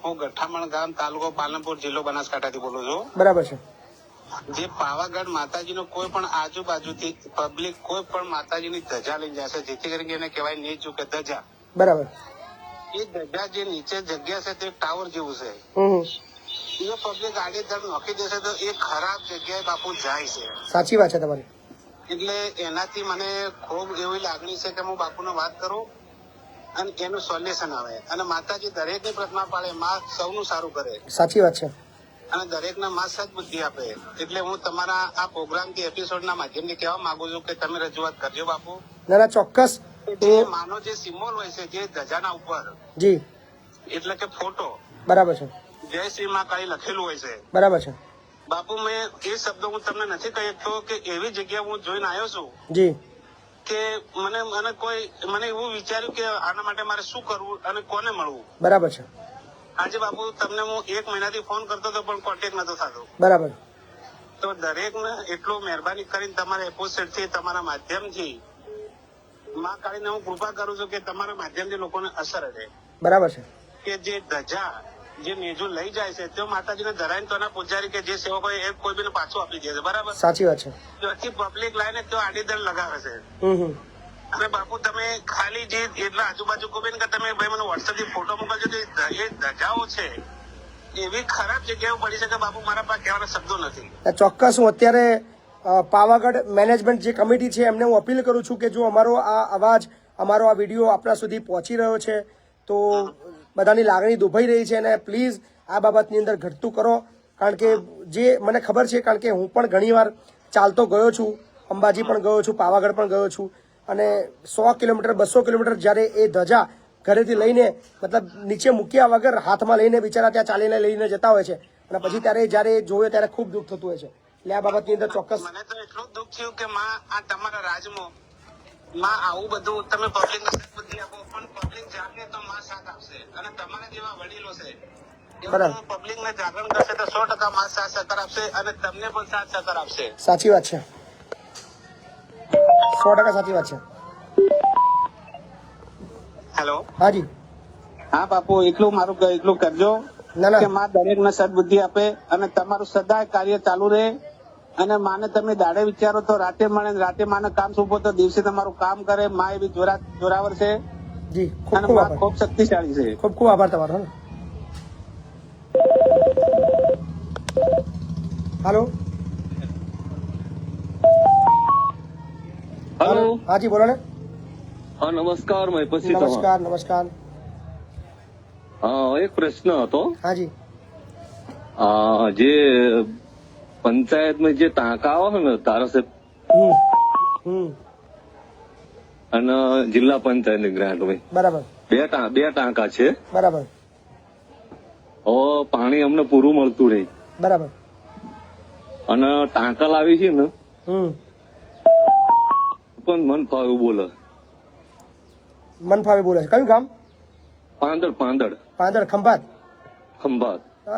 હું ગઠ્ઠામણ ગામ, તાલુકો પાલનપુર, જિલ્લો બનાસકાંઠાથી બોલું છું. બરાબર છે. જે પાવાગઢ માતાજીનો કોઈ પણ આજુબાજુથી પબ્લિક કોઈ પણ માતાજીની ધજા લઈ જશે, જેથી કરીને એને કહેવાય નહીં ચૂકે ધજા. બરાબર. એ ધજા જે નીચે જગ્યા છે તે ટાવર જેવું છે. એ પબ્લિક આડેધડ નોખી દેશે તો એ ખરાબ જગ્યાએ બાપુ જાય છે. સાચી વાત છે તમારી. એટલે એનાથી મને ખૂબ એવી લાગણી છે કે હું બાપુને વાત કરું અને એનું સોલ્યુશન આવે. અને માતાજી દરેકની પ્રતિમા પાળે, માં સૌનું સારું કરે. સાચી વાત છે. અને દરેકને માં સદબુદ્ધિ આપે. એટલે હું તમારા આ પ્રોગ્રામથી એપિસોડના માધ્યમથી કહેવા માંગુ છું કે તમે રજૂઆત કરજો બાપુ. ના ના, ચોક્કસ. જે માનો જે સિમ્બોલ હોય છે જે ધજાના ઉપર, જી એટલે કે ફોટો, બરાબર છે, જય શ્રી માં કાળી લખેલું હોય છે. બરાબર છે. બાપુ મેં એ શબ્દો હું તમને નથી કહી શકતો કે એવી જગ્યા હું જોઈને આવ્યો છું જી કે મને એવું વિચાર્યું કે આના માટે મારે શું કરવું અને કોને મળવું. બરાબર છે. આજે બાપુ તમને હું 1 મહિનાથી ફોન કરતો હતો પણ કોન્ટેક્ટ નતો થતો. બરાબર. તો દરેકને એટલો મહેરબાની કરીને તમારા એપોસેટથી તમારા માધ્યમથી માં કાળીને હું કૃપા કરું છું કે તમારા માધ્યમથી લોકોને અસર રહે. બરાબર છે. કે જે ધજા જે નેજુ લઈ જાય છે તે માતાજીને ધરાઈને તો પૂજારી કે જે સેવકો એ કોઈ બીને પાછું આપી દે છે. બરાબર. સાચી વાત છે. ત્યાંથી પબ્લિક લાઈને તો આડીદળ લગાવે છે. અને બાપુ તમે ખાલી જે એટલા આજુબાજુ કહો કે તમે ભાઈ મને વોટ્સએપ થી ફોટો મોકલજો તો એ ધજાઓ છે એવી ખરાબ જગ્યાઓ પડી છે કે બાપુ મારા પાસે કહેવાના શબ્દો નથી. ચોક્કસ હું અત્યારે પાવાગઢ મેનેજમેન્ટ જે કમિટી છે એમને હું અપીલ કરું છું કે જો અમારો આ અવાજ અમારો આ વિડીયો આપણા સુધી પહોંચી રહ્યો છે તો બધાની લાગણી દુભાઈ રહી છે અને પ્લીઝ આ બાબતની અંદર ઘટતું કરો. કારણ કે જે મને ખબર છે કારણ કે હું પણ ઘણીવાર ચાલતો ગયો છું, અંબાજી પણ ગયો છું, પાવાગઢ પણ ગયો છું અને 100 કિલોમીટર 200 કિલોમીટર જ્યારે એ ધજા ઘરેથી લઈને મતલબ નીચે મૂક્યા વગર હાથમાં લઈને બિચારા ત્યાં ચાલીને લઈને જતા હોય છે અને પછી ત્યારે જયારે જોયો ત્યારે ખૂબ દુઃખ થતું હોય છે. એટલે આ બાબતની અંદર ચોક્કસ મને તો એટલું દુઃખ થયું કે માં આ તમારા રાજમાં માં આવું બધું તમે પબ્લિક ને બુદ્ધિ આપો પણ પબ્લિક જાગે તો માં સાથ આપશે અને તમારા જેવા વડીલો છે પબ્લિક ને જાગરણ કરશે તો 100% માં સાથ સહકાર આપશે અને તમને પણ સાથ સહકાર આપશે. સાચી વાત છે. 100% સાચી વાત છે. હેલો. હાજી. હા બાપુ એટલું કરજો કે માં દરેક ને સદબુદ્ધિ આપે અને તમારું સદાય કાર્ય ચાલુ રહે અને માને તમે દાડે વિચારો તો રાતે મળે, રાતે માને કામ સોંપો તો દિવસે તમારું કામ કરે. માં એવી જોરાવર છે જી. અને માં ખૂબ શક્તિશાળી છે. ખૂબ ખૂબ આભાર તમારો. હાલો. હેલો. હાજી બોલો ને. હા નમસ્કાર. નમસ્કાર. નમસ્કાર. હા એક પ્રશ્ન હતો. હાજી. જે પંચાયતમાં જે ટાંકા આવે ને ધારાસભ્ય અને જિલ્લા પંચાયતની ગ્રાન્ટ હોય બરાબર બે ટાંકા છે બરાબર. પાણી અમને પૂરું મળતું રહે બરાબર. અને ટાંકા લાવી છે ને પણ મન ફાવ્યું બોલે. મન ફાવે બોલે છે. કયું ગામ? પાંદડ ખંભાત.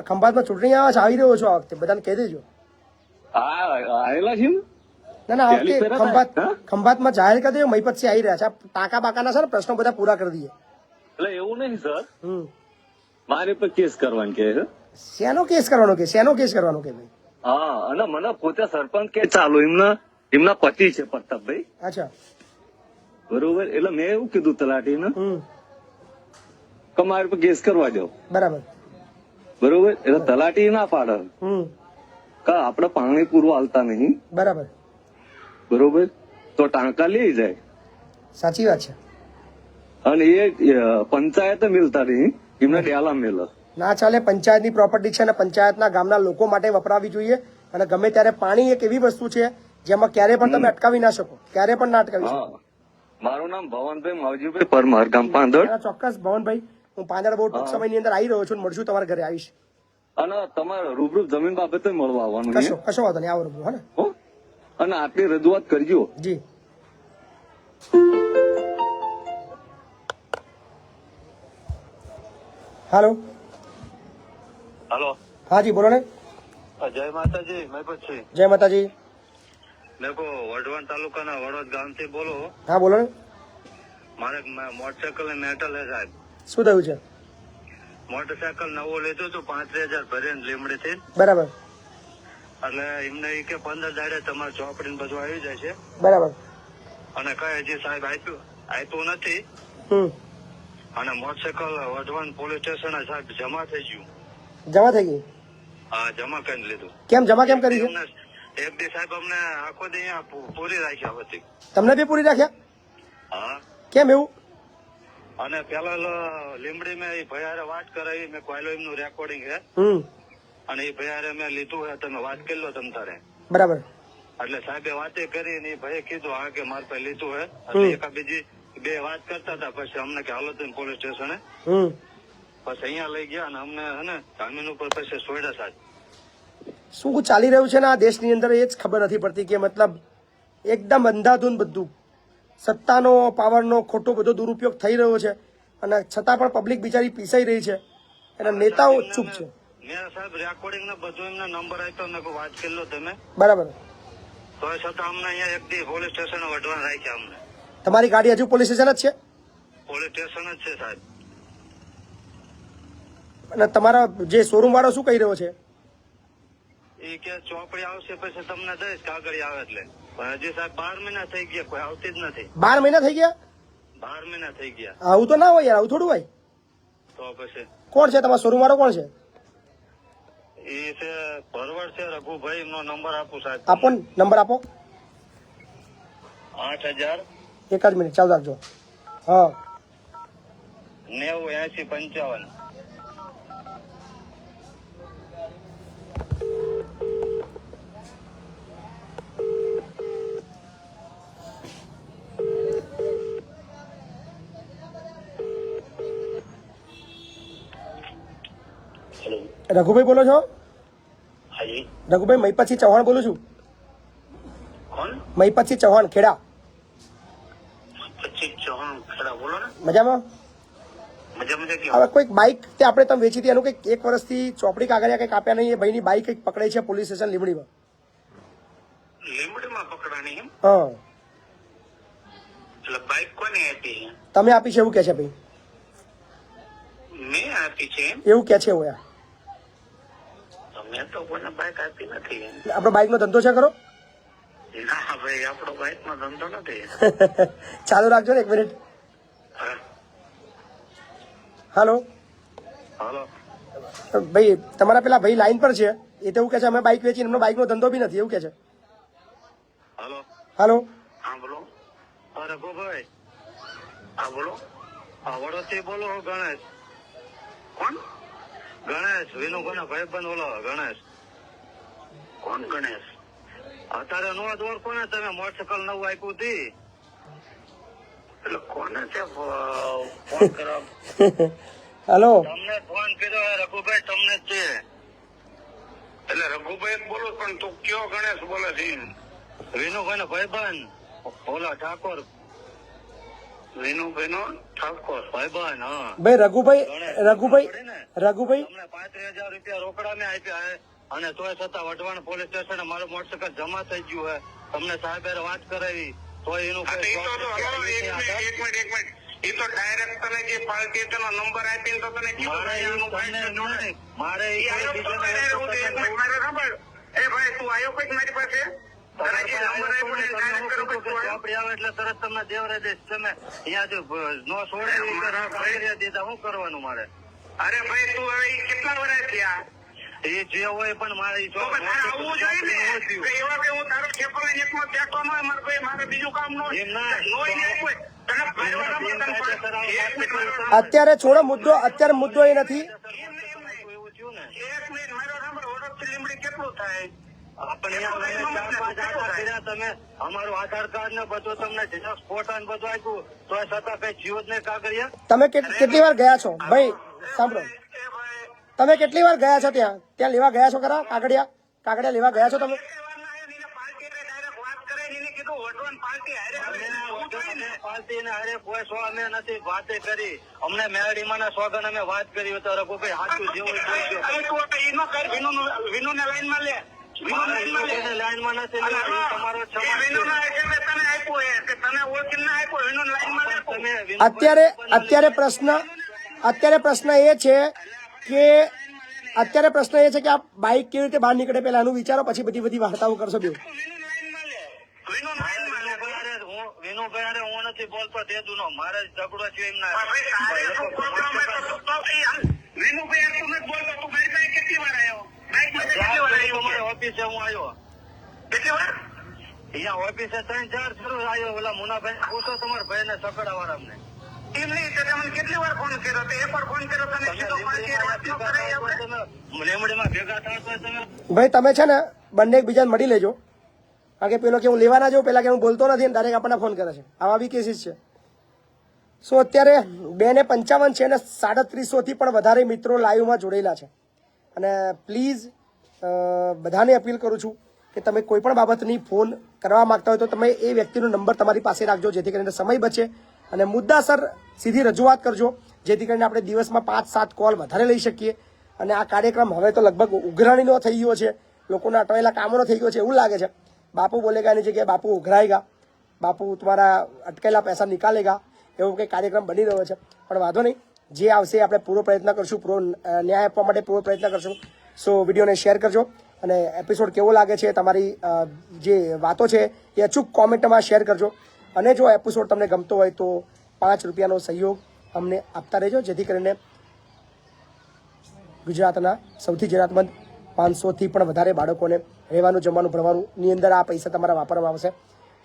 ખંભાતમાં ચૂંટણી આવે છે, આવી રહ્યો છો આ વખતે બધાને કહી દેજો. આવેલા છે ના આ વખતે ખંભાતમાં જાહેર કરી દેજો. મહીપતસિંહ આવી રહ્યા છે. ટાંકા બાકાના છે ને પ્રશ્નો બધા પૂરા કરી દઈએ. એટલે એવું નહીં સર, મારે પર કેસ કરવાનું કે શેનો કેસ કરવાનો કે ભાઈ? હા અને મને પોતે સરપંચ કે ચાલુ એમના પતિ છે પ્રતાપભાઈ. અચ્છા બરોબર. એટલે મેં એવું કીધું તલાટીને કે મારે પર કેસ કરવા જાવ. બરાબર. એટલે તલાટી ના પાડે કે આપડે પાણી પૂરું હાલતા નહીં. બરાબર. તો ટાંકા લઈ જાય. સાચી વાત છે. અને એ પંચાયતે મિલતા નહીં, એમને ડેલા મેલે. ના ચાલે. પંચાયતની પ્રોપર્ટી છે અને પંચાયતના ગામના લોકો માટે વપરાવી જોઈએ. અને ગમે ત્યારે પાણી એક એવી વસ્તુ છે જેમાં ક્યારે પણ તમે અટકાવી ના શકો, ક્યારે પણ ના અટકાવી શકો. મારું નામ ભવનભાઈ માવજીભાઈ પરમાર, ગામ પાંદડ. ચોક્કસ ભવનભાઈ, હું પાંદડ બહુ ટૂંક સમયની અંદર આવી રહ્યો છું. મળશું, તમારા ઘરે આવીશ. અને તમારે રૂબરૂ જમીન બાબતે મળવા આવવાનું. કશો વાંધો નહીં, આવો રૂબરૂ. હે ને. અને આટલી રજૂઆત કરજો. જી. હાલો. હાજી બોલો ને. જય માતાજી. મહીપતસિંહ. જય માતાજી. મેકો વઢવાણ તાલુકાના વડોદ ગામથી બોલો. હા બોલો ને. મારે મોટરસાયકલ ને મેટલ હે સાહેબ. શું થયું છે? મોટરસાયકલ નવો લીધું હતું 35,000 ભરીને લીમડી થી. બરાબર. એટલે એમને એ કે 15 દાડે તમારે ચોપડી બધું આવી જાય છે. બરાબર. અને કઈ હજી સાહેબ આપ્યું નથી. અને મોટરસાયકલ વઢવાણ પોલીસ સ્ટેશન સાહેબ જમા થઈ ગયું. જમા થઈ ગઈ? હા જમા કરી લીધું. કેમ જમા કેમ કરી છે? એક દી સાહેબ અમને આખો દી અહીંયા પૂરી રાખ્યા હતી. તમને બી પૂરી રાખ્યા? હા. કેમ એવું? અને પેલા લીમડી મેં એ ભયારે વાત કરાવી, મેં કોયલો એમનું રેકોર્ડિંગ છે અને એ ભયારે મેં લીધું હે, તમે વાત કરી લો તમ તારે. બરાબર. એટલે સાહેબે વાતે કરી ને એ ભાઈ કીધું હા કે મારે પાસે લીધું હે. એટલે એકા બીજી બે વાત કરતા હતા. પછી અમને કે હાલો તમે પોલીસ સ્ટેશને. પછી અહીંયા લઈ ગયા અને અમને હે ને જામીન ઉપર પછી છોડ્યા સાહેબ. શું ચાલી રહ્યું છે ને આ દેશની અંદર એ જ ખબર નથી પડતી કે મતલબ એકદમ અંધાધૂન બધું સત્તાનો પાવરનો ખોટો બધો દુરુપયોગ થઈ રહ્યો છે અને છતાં પણ પબ્લિક બિચારી પીસાઈ રહી છે એના નેતાઓ ચૂપ છે. મેં સાહેબ રેકોર્ડિંગ ને બધું એમને નંબર આપ્યો મેં વાત કરી લો તમે બરાબર. તો છતાં અમને અહીંયા એક દી પોલીસ સ્ટેશન વઢવા રાખ્યા અમને. તમારી ગાડી હજુ પોલીસ સ્ટેશન જ છે? પોલીસ સ્ટેશન જ છે સાહેબ. અને તમારા જે શોરૂમ વાળો શું કહી રહ્યો છે? એ કે ચોપડી આવશે પછી તમને દઈશ કાગળ આવે એટલે. પણ હજી સાહેબ 12 મહિના થઈ ગયા કોઈ આવતી જ નથી. 12 મહિના થઈ ગયા? 12 મહિના થઈ ગયા. આવું તો ના હોય યાર, આવું થોડું હોય. તો પછી કોણ છે તમારો શોરૂમ વાળો? કોણ છે? એ છે ભરવાડ છે રઘુભાઈ, એમનો નંબર આપું સાહેબ. આપો ને, નંબર આપો. 8000 એક જ મિનિટ ચાલુ રાખજો. હા 90 80 55. રઘુભાઈ બોલો છો? હાજી રઘુભાઈ, મહીપતસિંહ ચૌહાણ બોલું છું. કોણ? મહીપતસિંહ ચૌહાણ, ખેડા. પછી ચૌહાણ ખેડા, બોલો ને. મજામાં? મજા હવે કોઈક બાઇક તે આપણે તમે વેચી હતી એનું કંઈક 1 વર્ષથી ચોપડી કાગળિયા કંઈક આપ્યા નહીં, એ ભાઈની બાઇક કંઈક પકડાઈ છે પોલીસ સ્ટેશન લીંબડીમાં. લીંબડીમાં પકડાણી એમ? હા. એટલે બાઇક કોને આપી? તમે આપી છે એવું કે છે ભાઈ. મેં આપી છે એમ? એવું કે છે એવું યાર. મેં તો કોઈને બાઇક આપી નથી. આપણો બાઇકનો ધંધો છે ખરો? ના ભાઈ, આપણો બાઇક નો ધંધો નથી. ચાલુ રાખજો ને 1 મિનિટ. હાલો હાલો ભાઈ, તમારા પેલા ભાઈ લાઈન પર છે, એ તો એવું કે છે અમે બાઇક વેચીને એમનો બાઇકનો ધંધો બી નથી એવું કે છે. હાલો હાલો હા બોલો. હા રઘુભાઈ, હા બોલો. હા વડોદથી બોલો. ગણેશ. કોણ? ગણેશ વિનુભાઈ ભાઈબંધ બોલો. ગણેશ. કોણ ગણેશ? અત્યારે નો દોર કોને તમે મોટરસાયકલ નવું આપ્યું હતી એટલે કોને છે ફોન કરો? હાલો તમને ફોન કર્યો રઘુભાઈ, તમને જ છે. એટલે રઘુભાઈ બોલો પણ તું કયો ગણેશ બોલે છે? વિનુભાઈ નો ભાઈબંધ ઓલા ઠાકોર. વિનુભાઈ નો ઠાકોર ભાઈબંધ. હા ભાઈ રઘુભાઈ, રઘુભાઈ તમને 35,000 રૂપિયા રોકડા મેં આપ્યા હે અને તોય છતાં વઢવાણ પોલીસ સ્ટેશન મારું મોટરસાયકલ જમા થઈ ગયું હે. તમને સાહેબે વાત કરાવી તો એનું એ તો ડાયરેક્ટ તને જે પાર્ટી તેનો નંબર આપીને તો તને મારે એ ભાઈ તું આવ્યો કઈક મારી પાસે ચોપડી આવે એટલે તરત તમને દેવરે દઈશ. તમે અહીંયા નો છોડે દીધા શું કરવાનું મારે? અરે ભાઈ તું હવે કેટલા વર્ષ થયા? એ જે હોય પણ મારે આવવું જોઈએ ને. એવા કે હું તારો ઠેકો એકમાં ટેકો ન હોય મારે ભાઈ, મારે બીજું કામ ન હોય. અત્યારે છોડો મુદ્દો, અત્યારે મુદ્દો એ નથી. કેટલું થાય? તમે અમારું આધાર કાર્ડ ને બધું તમને ફોટો ને બધું આપ્યું તો છતાં કઈ જીવ જ નહીં કાગળિયા. તમે કેટલી વાર ગયા છો ભાઈ? સાંભળો, તમે કેટલી વાર ગયા છો ત્યાં? ત્યાં લેવા ગયા છો ખરા કાગળિયા? કાગળિયા લેવા ગયા છો તમે? પાર્ટી ને અરે કોઈ સો અમે નથી વાતે કરી. અમને મેરડીમાં ના સોગન અમે વાત કરી તો રઘુભાઈ સાચું જેવું વિનુ ને લાઈન માં લે. લાઈનમાં નથી તમારો અત્યારે પ્રશ્ન એ છે કે આ બાઇક કેવી રીતે બહાર નીકળે પેલા એનું વિચારો, પછી બધી વાર્તાઓ કરશો. બે વિનુભાઈ હું નથી બોલતો તે નો મારે ઝઘડો છે એમના. વિનુભાઈ તું નથી બોલતો, તું મારી પાસે કેટલી વાર આવ્યો? ઓફિસે હું આવ્યો. કેટલી વાર? અહીંયા ઓફિસે 3-4 જરૂર આવ્યો. ઓલા મુનાભાઈ પૂછો તમારા ભાઈ ને સકડા વાળા અમને. એમ નહીં તો તમને કેટલી વાર ફોન કર્યો? તો એક વાર ફોન કર્યો તને સીધો લીમડીમાં ભેગા થતા તમે ભાઈ તમે છે ને બંને એકબીજાને મળી લેજો, કારણ કે પેલો કે હું લેવા ના જાઉં, પેલા કે હું બોલતો નથી, ડાયરેક્ટ આપણને ફોન કરે છે. આવા બી કેસીસ છે. સો અત્યારે 2:55 છે અને 3700 થી પણ વધારે મિત્રો લાઈવમાં જોડેલા છે. અને પ્લીઝ બધાને અપીલ કરું છું કે તમે કોઈ પણ બાબતની ફોન કરવા માંગતા હોય તો તમે એ વ્યક્તિનો નંબર તમારી પાસે રાખજો, જેથી કરીને સમય બચે અને મુદ્દાસર સીધી રજૂઆત કરજો, જેથી કરીને આપણે દિવસમાં 5-7 કોલ વધારે લઈ શકીએ. અને આ કાર્યક્રમ હવે તો લગભગ ઉઘરાણીનો થઈ ગયો છે, લોકોના અટવાયેલા કામોનો થઈ ગયો છે એવું લાગે છે. બાપુ બોલેગાની જગ્યાએ બાપુ ઉઘરાएगा, બાપુ તમારા અટકેલા પૈસા નિકાલેગા, એવો કંઈ કાર્યક્રમ બની રહ્યો છે. પણ વાંધો નહીં, જે આવશે આપણે પૂરો પ્રયત્ન કરશું, પૂરો ન્યાય આપવા માટે પૂરો પ્રયત્ન કરશું. સો વિડીયોને શેર કરજો અને એપિસોડ કેવો લાગે છે, તમારી જે વાતો છે એ અચૂક કોમેન્ટમાં શેર કરજો. અને જો એપિસોડ તમને ગમતો હોય તો 5 રૂપિયાનો સહયોગ અમને આપતા રહેજો, જેથી કરીને ગુજરાતના સૌથી જરૂરિયાતમંદ 500થી પણ વધારે બાળકોને રહેવાનું, જમવાનું, ભણવાનુંની અંદર આ પૈસા તમારા વાપરવામાં આવશે.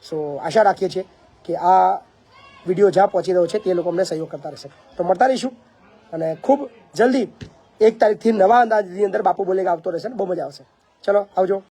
સો આશા રાખીએ છીએ કે આ વિડીયો જ્યાં પહોંચી રહ્યો છે તે લોકો અમને સહયોગ કરતા રહેશે. તો મળતા રહીશું અને ખૂબ જલ્દી 1 તારીખથી નવા અંદાજની અંદર બાપુ બોલેગા આવતો રહેશે ને બહુ મજા આવશે. ચલો આવજો.